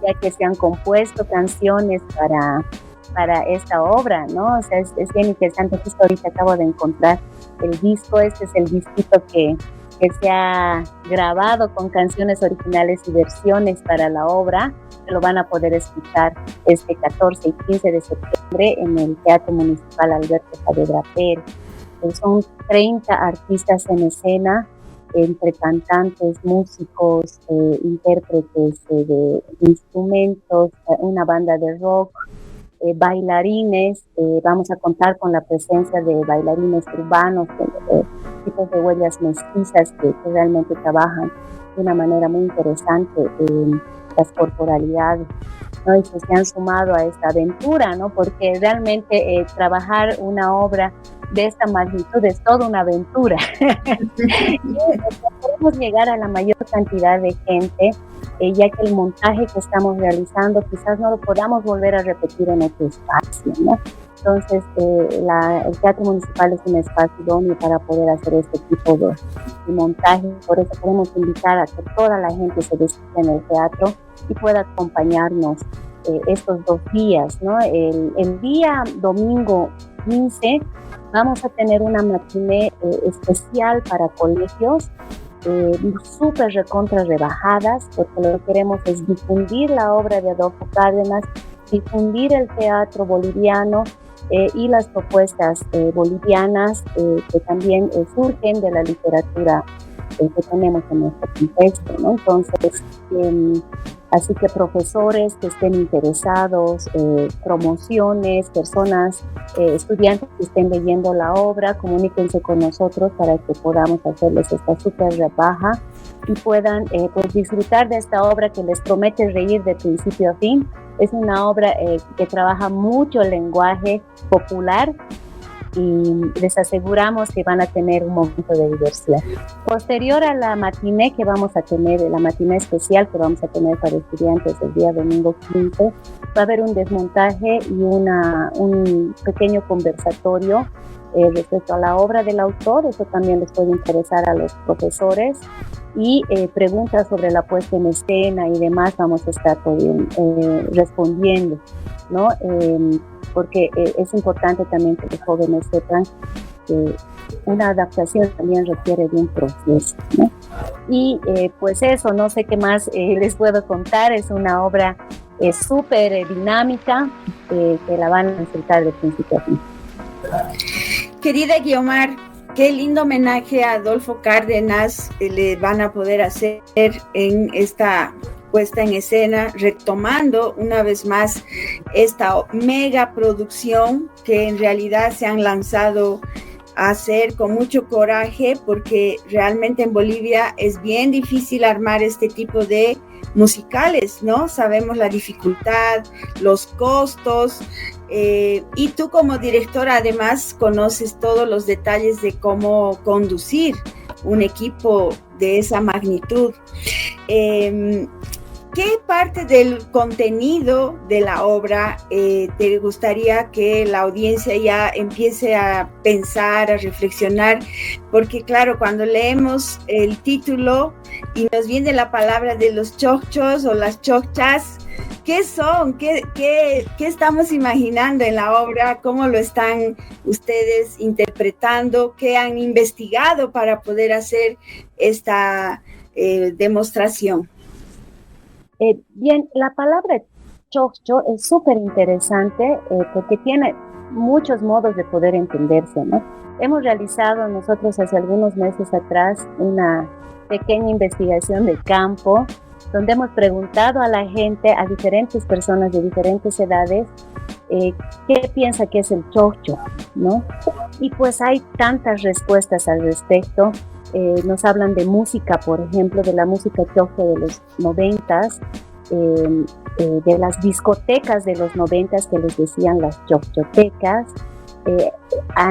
ya que se han compuesto canciones para esta obra, ¿no? O sea, es bien interesante. Justo ahorita acabo de encontrar el disco. Este es el disquito que se ha grabado con canciones originales y versiones para la obra. Lo van a poder escuchar este 14 y 15 de septiembre en el Teatro Municipal Alberto Saavedra Pérez. Son 30 artistas en escena entre cantantes, músicos, intérpretes de instrumentos, una banda de rock, bailarines. Vamos a contar con la presencia de bailarines urbanos, tipos de huellas mestizas que realmente trabajan de una manera muy interesante las corporalidades, ¿no? Y se han sumado a esta aventura, ¿no? Porque realmente trabajar una obra de esta magnitud es toda una aventura. Podemos llegar a la mayor cantidad de gente, ya que el montaje que estamos realizando quizás no lo podamos volver a repetir en otro espacio, ¿no? Entonces, el Teatro Municipal es un espacio idóneo para poder hacer este tipo de montaje. Por eso queremos invitar a que toda la gente se visite en el teatro y pueda acompañarnos estos 2 días, ¿no? El día domingo 15 vamos a tener una matiné especial para colegios, súper recontra rebajadas, porque lo que queremos es difundir la obra de Adolfo Cárdenas, difundir el teatro boliviano y las propuestas bolivianas que también surgen de la literatura que tenemos en nuestro contexto, ¿no? Entonces, así que profesores que estén interesados, promociones, personas, estudiantes que estén leyendo la obra, comuníquense con nosotros para que podamos hacerles esta súper rebaja y puedan pues disfrutar de esta obra que les promete reír de principio a fin. Es una obra que trabaja mucho el lenguaje popular y les aseguramos que van a tener un momento de diversión. Posterior a la matiné que vamos a tener, la matiné especial que vamos a tener para estudiantes el día domingo 15, va a haber un desmontaje y un pequeño conversatorio respecto a la obra del autor. Eso también les puede interesar a los profesores, y preguntas sobre la puesta en escena y demás vamos a estar respondiendo, ¿no? Porque es importante también que los jóvenes sepan que una adaptación también requiere de un proceso, ¿no? Y pues eso, no sé qué más les puedo contar. Es una obra súper dinámica que la van a disfrutar de principio a fin. Querida Guiomar, qué lindo homenaje a Adolfo Cárdenas le van a poder hacer en esta puesta en escena, retomando una vez más esta mega producción que en realidad se han lanzado a hacer con mucho coraje, porque realmente en Bolivia es bien difícil armar este tipo de musicales, ¿no? Sabemos la dificultad, los costos, y tú como directora además conoces todos los detalles de cómo conducir un equipo de esa magnitud. ¿Qué parte del contenido de la obra te gustaría que la audiencia ya empiece a pensar, a reflexionar? Porque claro, cuando leemos el título y nos viene la palabra de los chocchos o las chocchas, ¿qué son? ¿Qué estamos imaginando en la obra? ¿Cómo lo están ustedes interpretando? ¿Qué han investigado para poder hacer esta demostración? Bien, la palabra choccho es súper interesante porque tiene muchos modos de poder entenderse, ¿no? Hemos realizado nosotros hace algunos meses atrás una pequeña investigación de campo donde hemos preguntado a la gente, a diferentes personas de diferentes edades, qué piensa que es el choccho, ¿no? Y pues hay tantas respuestas al respecto. Nos hablan de música, por ejemplo, de la música choccho de los 90s, de las discotecas de los 90s que les decían las chocchotecas.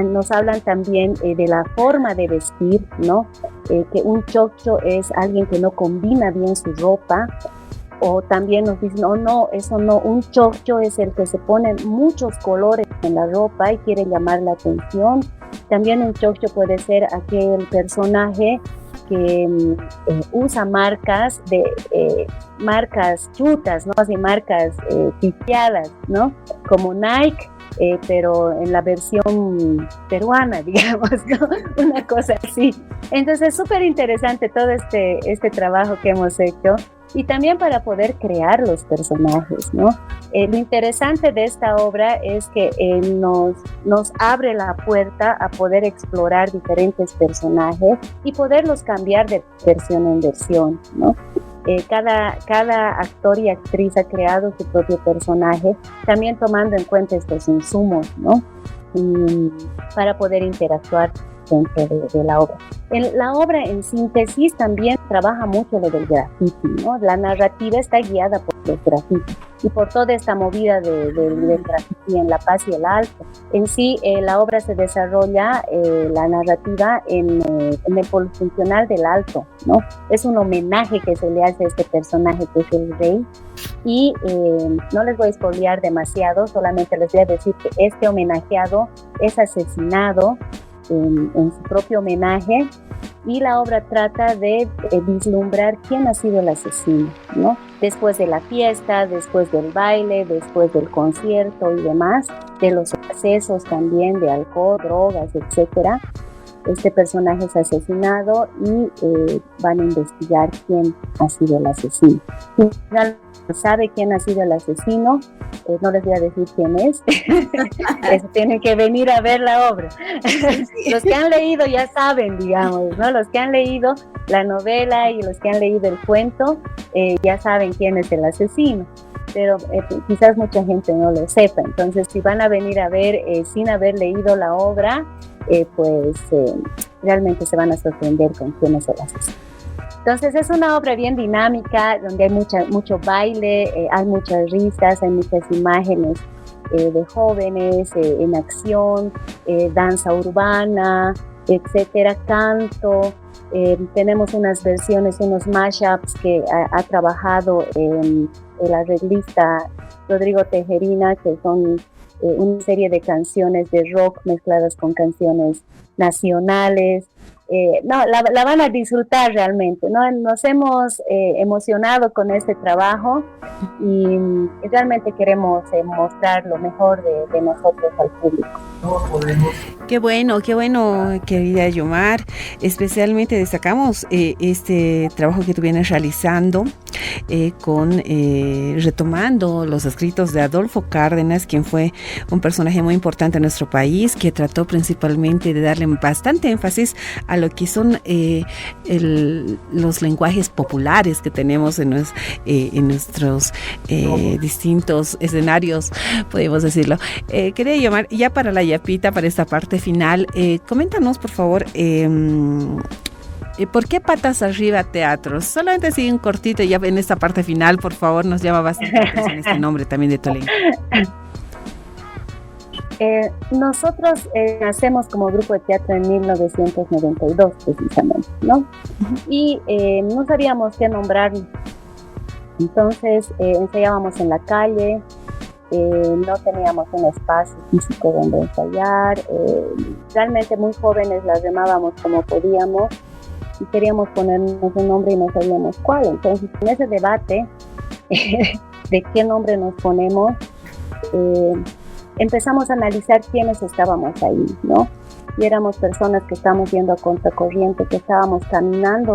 Nos hablan también de la forma de vestir, ¿no? Que un choccho es alguien que no combina bien su ropa, o también nos dicen, no, eso no, un choccho es el que se pone muchos colores en la ropa y quiere llamar la atención. También un choccho puede ser aquel personaje que usa marcas chutas, ¿no? Así marcas pifiadas, ¿no? Como Nike, pero en la versión peruana, digamos, ¿no? Una cosa así. Entonces es súper interesante todo este trabajo que hemos hecho y también para poder crear los personajes, ¿no? Lo interesante de esta obra es que nos abre la puerta a poder explorar diferentes personajes y poderlos cambiar de versión en versión, ¿no? Cada actor y actriz ha creado su propio personaje, también tomando en cuenta estos insumos, ¿no? Para poder interactuar dentro de la obra. La obra en síntesis también trabaja mucho lo del graffiti, ¿no? La narrativa está guiada por los grafitis y por toda esta movida del graffiti en La Paz y el Alto. En sí, la obra se desarrolla, la narrativa en el polifuncional del Alto, ¿no? Es un homenaje que se le hace a este personaje que es el rey. Y no les voy a spoilear demasiado, solamente les voy a decir que este homenajeado es asesinado en su propio homenaje, y la obra trata de vislumbrar quién ha sido el asesino, ¿no? Después de la fiesta, después del baile, después del concierto y demás, de los excesos también de alcohol, drogas, etcétera. Este personaje es asesinado y van a investigar quién ha sido el asesino. Si sabe quién ha sido el asesino, no les voy a decir quién es. Tienen que venir a ver la obra. Los que han leído ya saben, digamos, ¿no? Los que han leído la novela y los que han leído el cuento ya saben quién es el asesino. Pero quizás mucha gente no lo sepa. Entonces, si van a venir a ver sin haber leído la obra, realmente se van a sorprender con quién es el asesino. Entonces es una obra bien dinámica, donde hay mucho baile, hay muchas risas, hay muchas imágenes de jóvenes en acción, danza urbana, etcétera, canto. Tenemos unas versiones, unos mashups que ha trabajado el arreglista Rodrigo Tejerina, que son una serie de canciones de rock mezcladas con canciones nacionales. La van a disfrutar realmente, ¿no? Nos hemos emocionado con este trabajo y realmente queremos mostrar lo mejor de nosotros al público. Qué bueno, querida Yomar. Especialmente destacamos este trabajo que tú vienes realizando retomando los escritos de Adolfo Cárdenas, quien fue un personaje muy importante en nuestro país, que trató principalmente de darle bastante énfasis a lo que son los lenguajes populares que tenemos en nuestros distintos escenarios, podemos decirlo. Quería llamar ya para la yapita, para esta parte final, coméntanos por favor, ¿por qué Patas Arriba Teatro? Solamente así un cortito ya en esta parte final, por favor, nos llama bastante la atención este nombre también de tu elenco. Nosotros nacemos como grupo de teatro en 1992 precisamente, ¿no? Y no sabíamos qué nombrarnos. Entonces ensayábamos en la calle, no teníamos un espacio físico donde ensayar, realmente muy jóvenes las remábamos como podíamos y queríamos ponernos un nombre y no sabíamos cuál. Entonces en ese debate de qué nombre nos ponemos, empezamos a analizar quiénes estábamos ahí, ¿no? Y éramos personas que estábamos yendo a contracorriente, que estábamos caminando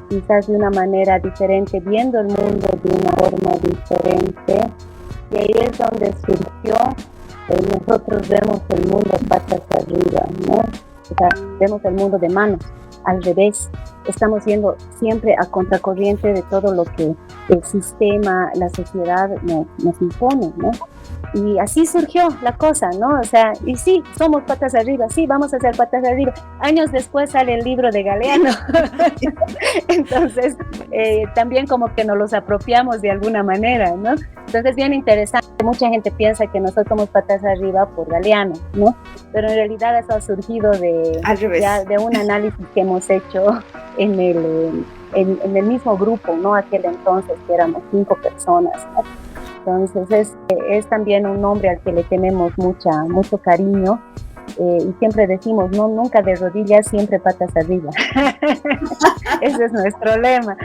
quizás de una manera diferente, viendo el mundo de una forma diferente. Y ahí es donde surgió, nosotros vemos el mundo patas arriba, ¿no? O sea, vemos el mundo de manos, al revés. Estamos yendo siempre a contracorriente de todo lo que el sistema, la sociedad nos impone, ¿no? Y así surgió la cosa, ¿no? O sea, y sí, somos patas arriba, sí, vamos a ser patas arriba. Años después sale el libro de Galeano. Entonces, también como que nos los apropiamos de alguna manera, ¿no? Entonces, bien interesante. Mucha gente piensa que nosotros somos patas arriba por Galeano, ¿no? Pero en realidad eso ha surgido de un análisis que hemos hecho en el mismo grupo, ¿no? Aquel entonces que éramos 5 personas, ¿no? Entonces es también un nombre al que le tenemos mucho cariño, y siempre decimos, no, nunca de rodillas, siempre patas arriba. Ese es nuestro lema.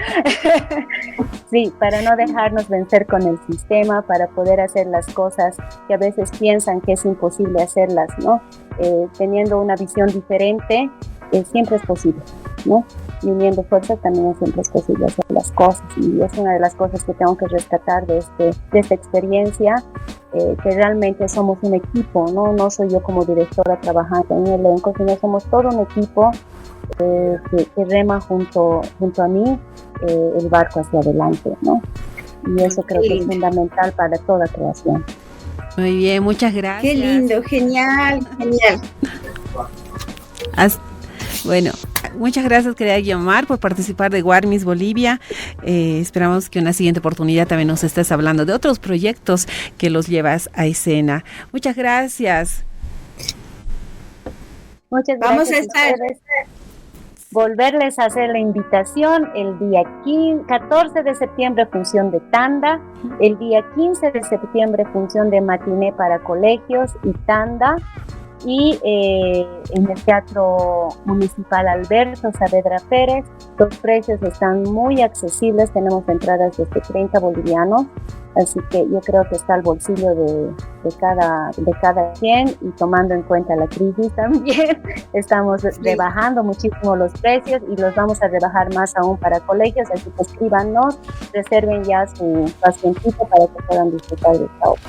Sí, para no dejarnos vencer con el sistema, para poder hacer las cosas que a veces piensan que es imposible hacerlas, ¿no? Teniendo una visión diferente siempre es posible, ¿no? Y uniendo fuerzas también siempre es posible hacer las cosas, y es una de las cosas que tengo que rescatar de esta experiencia, que realmente somos un equipo, ¿no? No soy yo como directora trabajando en un elenco, sino somos todo un equipo que rema junto a mí el barco hacia adelante, ¿no? Y eso creo que es fundamental para toda creación. Muy bien, muchas gracias. Qué lindo, genial. Bueno, muchas gracias, querida Guiomar, por participar de Warmis Bolivia. Esperamos que una siguiente oportunidad también nos estés hablando de otros proyectos que los llevas a escena. Muchas gracias. Muchas gracias. Vamos a estar. Volverles a hacer la invitación el día 14 de septiembre, función de tanda, el día 15 de septiembre, función de matiné para colegios y tanda, y en el Teatro Municipal Alberto Saavedra Pérez. Los precios están muy accesibles, tenemos entradas desde 30 bolivianos, así que yo creo que está al bolsillo de cada quien, y tomando en cuenta la crisis también, estamos rebajando muchísimo los precios y los vamos a rebajar más aún para colegios, así que escríbanos, reserven ya su asientito para que puedan disfrutar de esta obra.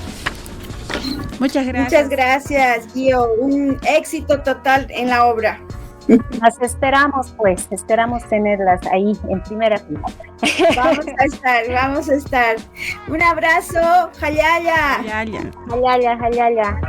Muchas gracias. Muchas gracias, Gio. Un éxito total en la obra. Las esperamos tenerlas ahí en primera fila. Vamos a estar. Un abrazo, Jayaya. Jayaya.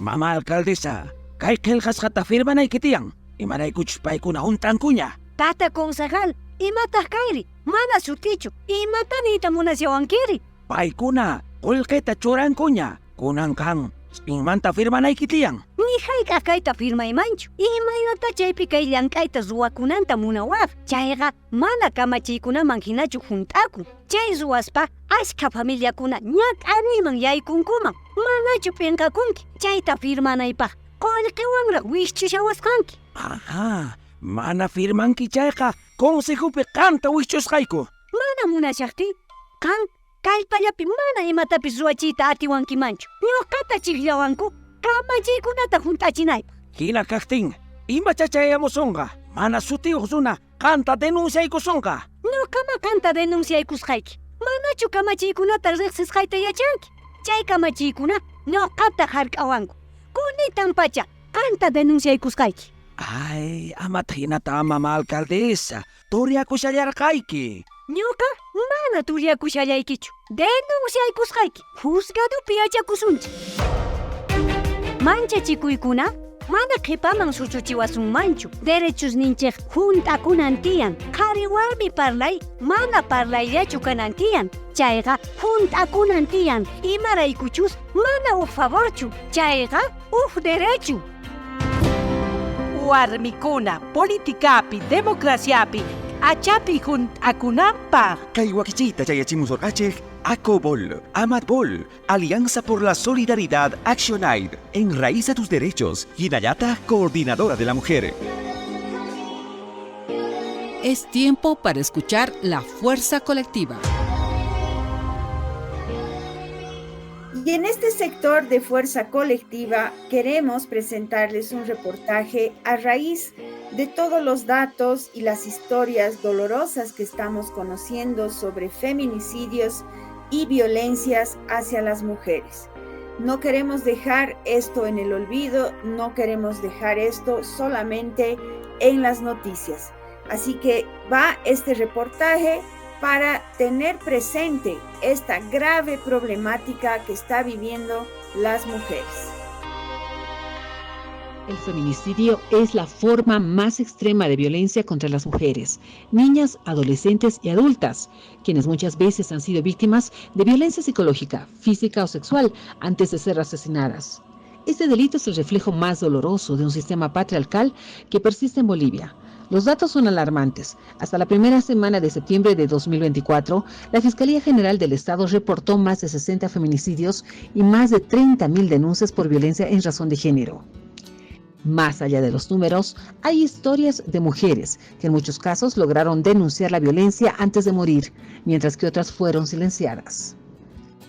Mamá alcaldesa, kay qillqas firmanaykitiyan, imaraykuchus paykuna juntankuña. Tata concejal, imataq kayri, mana sutichu, imatanita munasyawankiri. Paykuna, qullqita churankuña, kunankan, imanta firmanaykitiyan. Nihayqa kayta firmaymanchu, imaynata chaypi kay llank'ayta ruwakunanta munawaq. Chayqa mana kamachiykunaman hinachu hunt'akun. Chay ruwaspa ashka familiakuna ñak'ariyman yaykunkuman, manachu pinqakunki. Chayta firmanaypaq qullqiwanra wischishawasqanki. Ajá, mana firmanki chayqa consejopi qanta wischusqayku. Mana munashaqti, qan kallpallapi mana imatapis ruwachiyta atiwankimanchu. Ñuqata chiqllawanku kamachiykunata hunt'achinaypaq. Hina kaqtin, ima chachayamusunqa, mana sutiyuq runa qanta denunciaykusunqa. Ñuqama qanta denunciaykusqayki, manachu kamachiykunata riqsisqayta yachanki. Chay kamachiykuna ñuqata hark'awanku, kunitan pacha qanta denunciaykusqayki. Ay, amata hinata mama alcaldesa, turiakushallarqayki. Ñuqa mana turiakushallaykichu, denunciaykusqayki, juzgadopi yachakusunchik. Manchachikuykuna mana qhipaman suchuchiwasunmanchu. Derechosninchik hunt'akunan tiyan, qhari warmi parlay mana parlayllachu kanan tiyan. Chayqa hunt'akunan tiyan, imaraykuchus mana uq favorchu. Chayqa uq derechu. Warmikuna, politikapi, demokraciapi, achapi hunt'akunanpaq. Kay wakichita chayachimusorqachik, ACOBOL, AMATBOL, Alianza por la Solidaridad Action Aid, Enraiza tus derechos, Hinayata, Coordinadora de la Mujer. Es tiempo para escuchar La Fuerza Colectiva. Y en este sector de Fuerza Colectiva queremos presentarles un reportaje a raíz de todos los datos y las historias dolorosas que estamos conociendo sobre feminicidios y violencias hacia las mujeres. No queremos dejar esto en el olvido, no queremos dejar esto solamente en las noticias. Así que va este reportaje para tener presente esta grave problemática que está viviendo las mujeres. El feminicidio es la forma más extrema de violencia contra las mujeres, niñas, adolescentes y adultas, quienes muchas veces han sido víctimas de violencia psicológica, física o sexual antes de ser asesinadas. Este delito es el reflejo más doloroso de un sistema patriarcal que persiste en Bolivia. Los datos son alarmantes. Hasta la primera semana de septiembre de 2024, la Fiscalía General del Estado reportó más de 60 feminicidios y más de 30.000 denuncias por violencia en razón de género. Más allá de los números, hay historias de mujeres que en muchos casos lograron denunciar la violencia antes de morir, mientras que otras fueron silenciadas.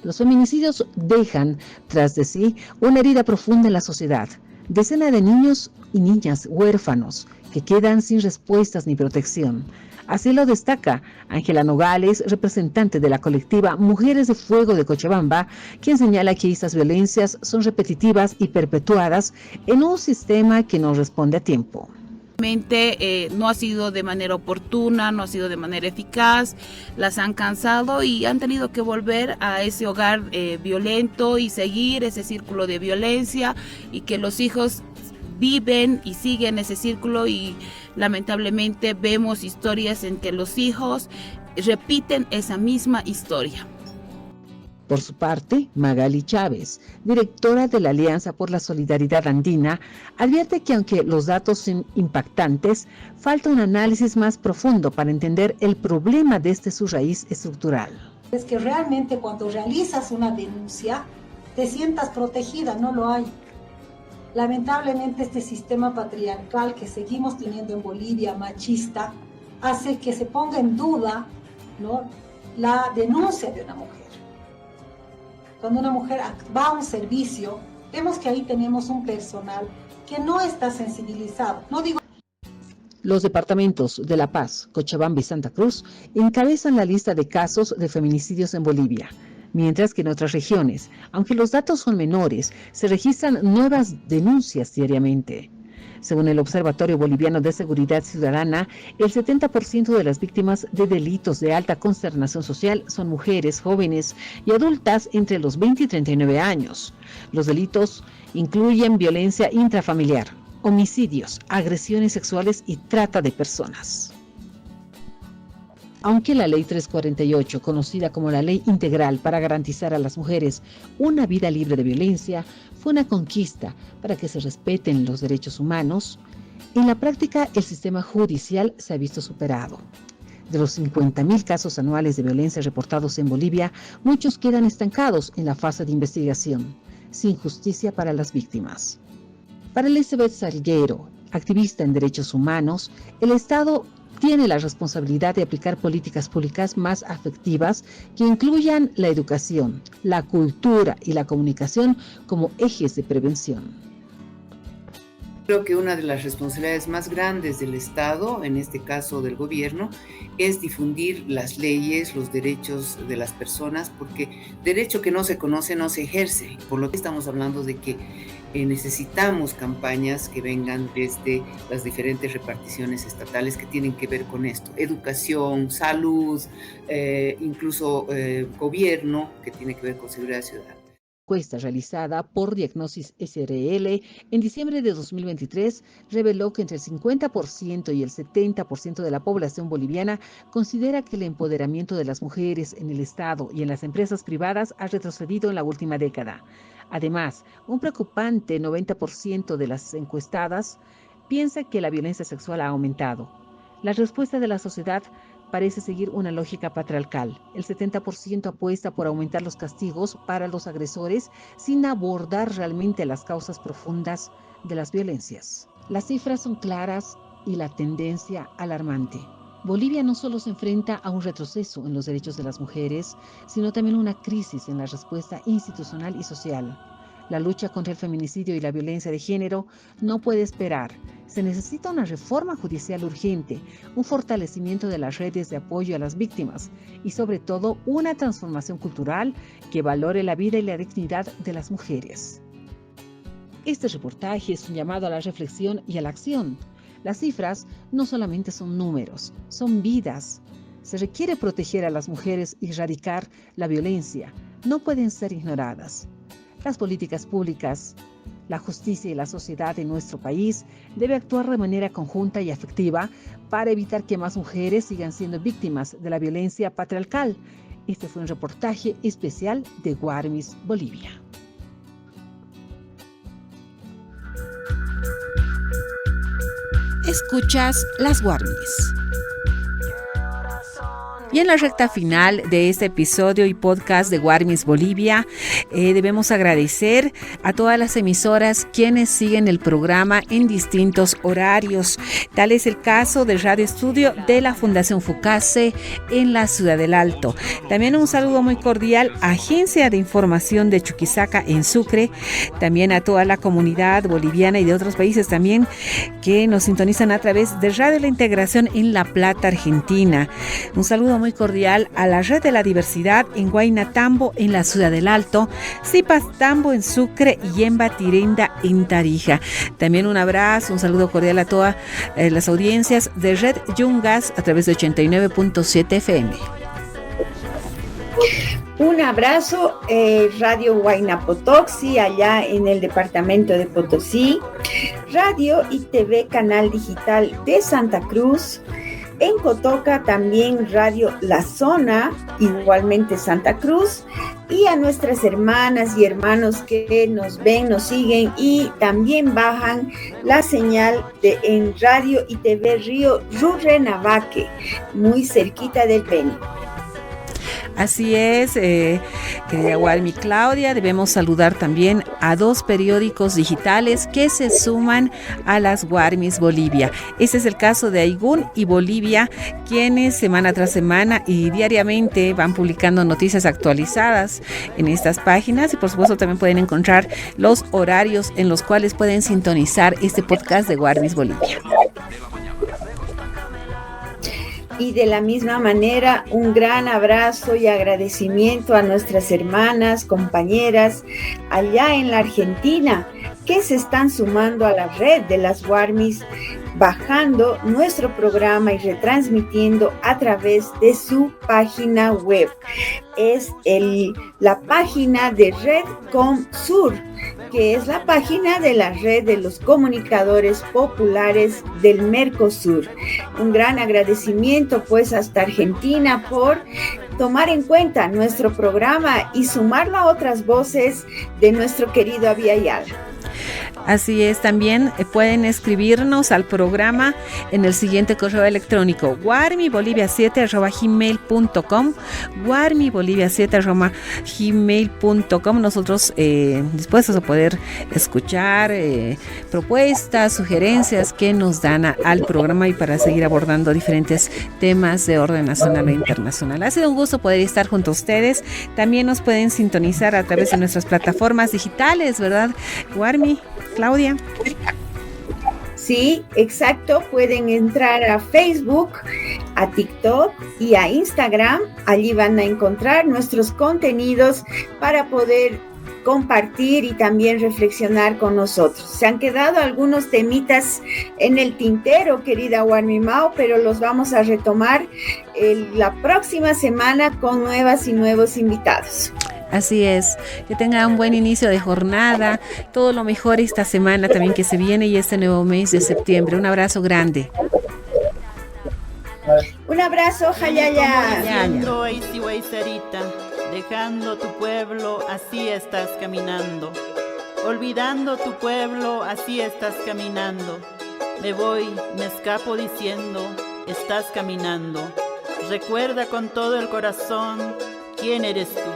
Los feminicidios dejan tras de sí una herida profunda en la sociedad. Decenas de niños y niñas huérfanos que quedan sin respuestas ni protección. Así lo destaca Ángela Nogales, representante de la colectiva Mujeres de Fuego de Cochabamba, quien señala que estas violencias son repetitivas y perpetuadas en un sistema que no responde a tiempo. No ha sido de manera oportuna, no ha sido de manera eficaz, las han cansado y han tenido que volver a ese hogar violento y seguir ese círculo de violencia, y que los hijos viven y siguen ese círculo, y lamentablemente vemos historias en que los hijos repiten esa misma historia. Por su parte, Magali Chávez, directora de la Alianza por la Solidaridad Andina, advierte que aunque los datos son impactantes, falta un análisis más profundo para entender el problema desde su raíz estructural. Es que realmente cuando realizas una denuncia, te sientas protegida, no lo hay. Lamentablemente este sistema patriarcal que seguimos teniendo en Bolivia, machista, hace que se ponga en duda, ¿no?, la denuncia de una mujer. Cuando una mujer va a un servicio, vemos que ahí tenemos un personal que no está sensibilizado. Los departamentos de La Paz, Cochabamba y Santa Cruz encabezan la lista de casos de feminicidios en Bolivia, mientras que en otras regiones, aunque los datos son menores, se registran nuevas denuncias diariamente. Según el Observatorio Boliviano de Seguridad Ciudadana, el 70% de las víctimas de delitos de alta consternación social son mujeres, jóvenes y adultas entre los 20 y 39 años. Los delitos incluyen violencia intrafamiliar, homicidios, agresiones sexuales y trata de personas. Aunque la Ley 348, conocida como la Ley Integral para garantizar a las mujeres una vida libre de violencia, fue una conquista para que se respeten los derechos humanos, en la práctica el sistema judicial se ha visto superado. De los 50.000 casos anuales de violencia reportados en Bolivia, muchos quedan estancados en la fase de investigación, sin justicia para las víctimas. Para Elizabeth Salguero, activista en derechos humanos, el Estado tiene la responsabilidad de aplicar políticas públicas más afectivas que incluyan la educación, la cultura y la comunicación como ejes de prevención. Creo que una de las responsabilidades más grandes del Estado, en este caso del gobierno, es difundir las leyes, los derechos de las personas, porque derecho que no se conoce no se ejerce. Por lo que estamos hablando de que necesitamos campañas que vengan desde las diferentes reparticiones estatales que tienen que ver con esto. Educación, salud, incluso gobierno, que tiene que ver con seguridad ciudadana. Encuesta realizada por Diagnosis SRL en diciembre de 2023 reveló que entre el 50% y el 70% de la población boliviana considera que el empoderamiento de las mujeres en el Estado y en las empresas privadas ha retrocedido en la última década. Además, un preocupante 90% de las encuestadas piensa que la violencia sexual ha aumentado. La respuesta de la sociedad parece seguir una lógica patriarcal. El 70% apuesta por aumentar los castigos para los agresores sin abordar realmente las causas profundas de las violencias. Las cifras son claras y la tendencia alarmante. Bolivia no solo se enfrenta a un retroceso en los derechos de las mujeres, sino también una crisis en la respuesta institucional y social. La lucha contra el feminicidio y la violencia de género no puede esperar. Se necesita una reforma judicial urgente, un fortalecimiento de las redes de apoyo a las víctimas y sobre todo una transformación cultural que valore la vida y la dignidad de las mujeres. Este reportaje es un llamado a la reflexión y a la acción. Las cifras no solamente son números, son vidas. Se requiere proteger a las mujeres y erradicar la violencia. No pueden ser ignoradas. Las políticas públicas, la justicia y la sociedad de nuestro país debe actuar de manera conjunta y afectiva para evitar que más mujeres sigan siendo víctimas de la violencia patriarcal. Este fue un reportaje especial de Guarmis, Bolivia. Escuchas las Guarmis. Y en la recta final de este episodio y podcast de Guarmis Bolivia, debemos agradecer a todas las emisoras quienes siguen el programa en distintos horarios. Tal es el caso del Radio Estudio de la Fundación FUCASE en la Ciudad del Alto. También un saludo muy cordial a Agencia de Información de Chuquisaca en Sucre, también a toda la comunidad boliviana y de otros países también que nos sintonizan a través de Radio La Integración en La Plata, Argentina. Un saludo muy cordial a la Red de la Diversidad en Huaynatambo en la Ciudad del Alto, Zipastambo en Sucre y en Batirenda en Tarija. También un abrazo, un saludo cordial a todas las audiencias de Red Yungas a través de 89.7 FM. Un abrazo, Radio Huayna Potoxi, allá en el departamento de Potosí, Radio y TV Canal Digital de Santa Cruz, en Cotoca también Radio La Zona, igualmente Santa Cruz, y a nuestras hermanas y hermanos que nos ven, nos siguen y también bajan la señal en Radio y TV Río Rurrenabaque, muy cerquita del Beni. Así es, querida Warmi Claudia, debemos saludar también a 2 periódicos digitales que se suman a las Warmis Bolivia. Este es el caso de Aigún y Bolivia, quienes semana tras semana y diariamente van publicando noticias actualizadas en estas páginas y por supuesto también pueden encontrar los horarios en los cuales pueden sintonizar este podcast de Warmis Bolivia. Y de la misma manera, un gran abrazo y agradecimiento a nuestras hermanas, compañeras allá en la Argentina que se están sumando a la red de las Warmis, bajando nuestro programa y retransmitiendo a través de su página web. Es la página de Red Comsur, que es la página de la red de los comunicadores populares del Mercosur. Un gran agradecimiento pues hasta Argentina por tomar en cuenta nuestro programa y sumarlo a otras voces de nuestro querido Aviala. Así es, también pueden escribirnos al programa en el siguiente correo electrónico: warmibolivia7@gmail.com, warmibolivia7@gmail.com. Nosotros dispuestos a poder escuchar propuestas, sugerencias que nos dan al programa y para seguir abordando diferentes temas de orden nacional e internacional. Ha sido un gusto poder estar junto a ustedes. También nos pueden sintonizar a través de nuestras plataformas digitales, ¿verdad, Warmi? Claudia. Sí, exacto. Pueden entrar a Facebook, a TikTok y a Instagram. Allí van a encontrar nuestros contenidos para poder compartir y también reflexionar con nosotros. Se han quedado algunos temitas en el tintero, querida Warmi Mao, pero los vamos a retomar la próxima semana con nuevas y nuevos invitados. Así es, que tenga un buen inicio de jornada, todo lo mejor esta semana también que se viene y este nuevo mes de septiembre. Un abrazo grande. Un abrazo, Jayaya. Dejando tu pueblo, así estás caminando. Olvidando tu pueblo, así estás caminando. Me voy, me escapo diciendo, estás caminando. Recuerda con todo el corazón quién eres tú.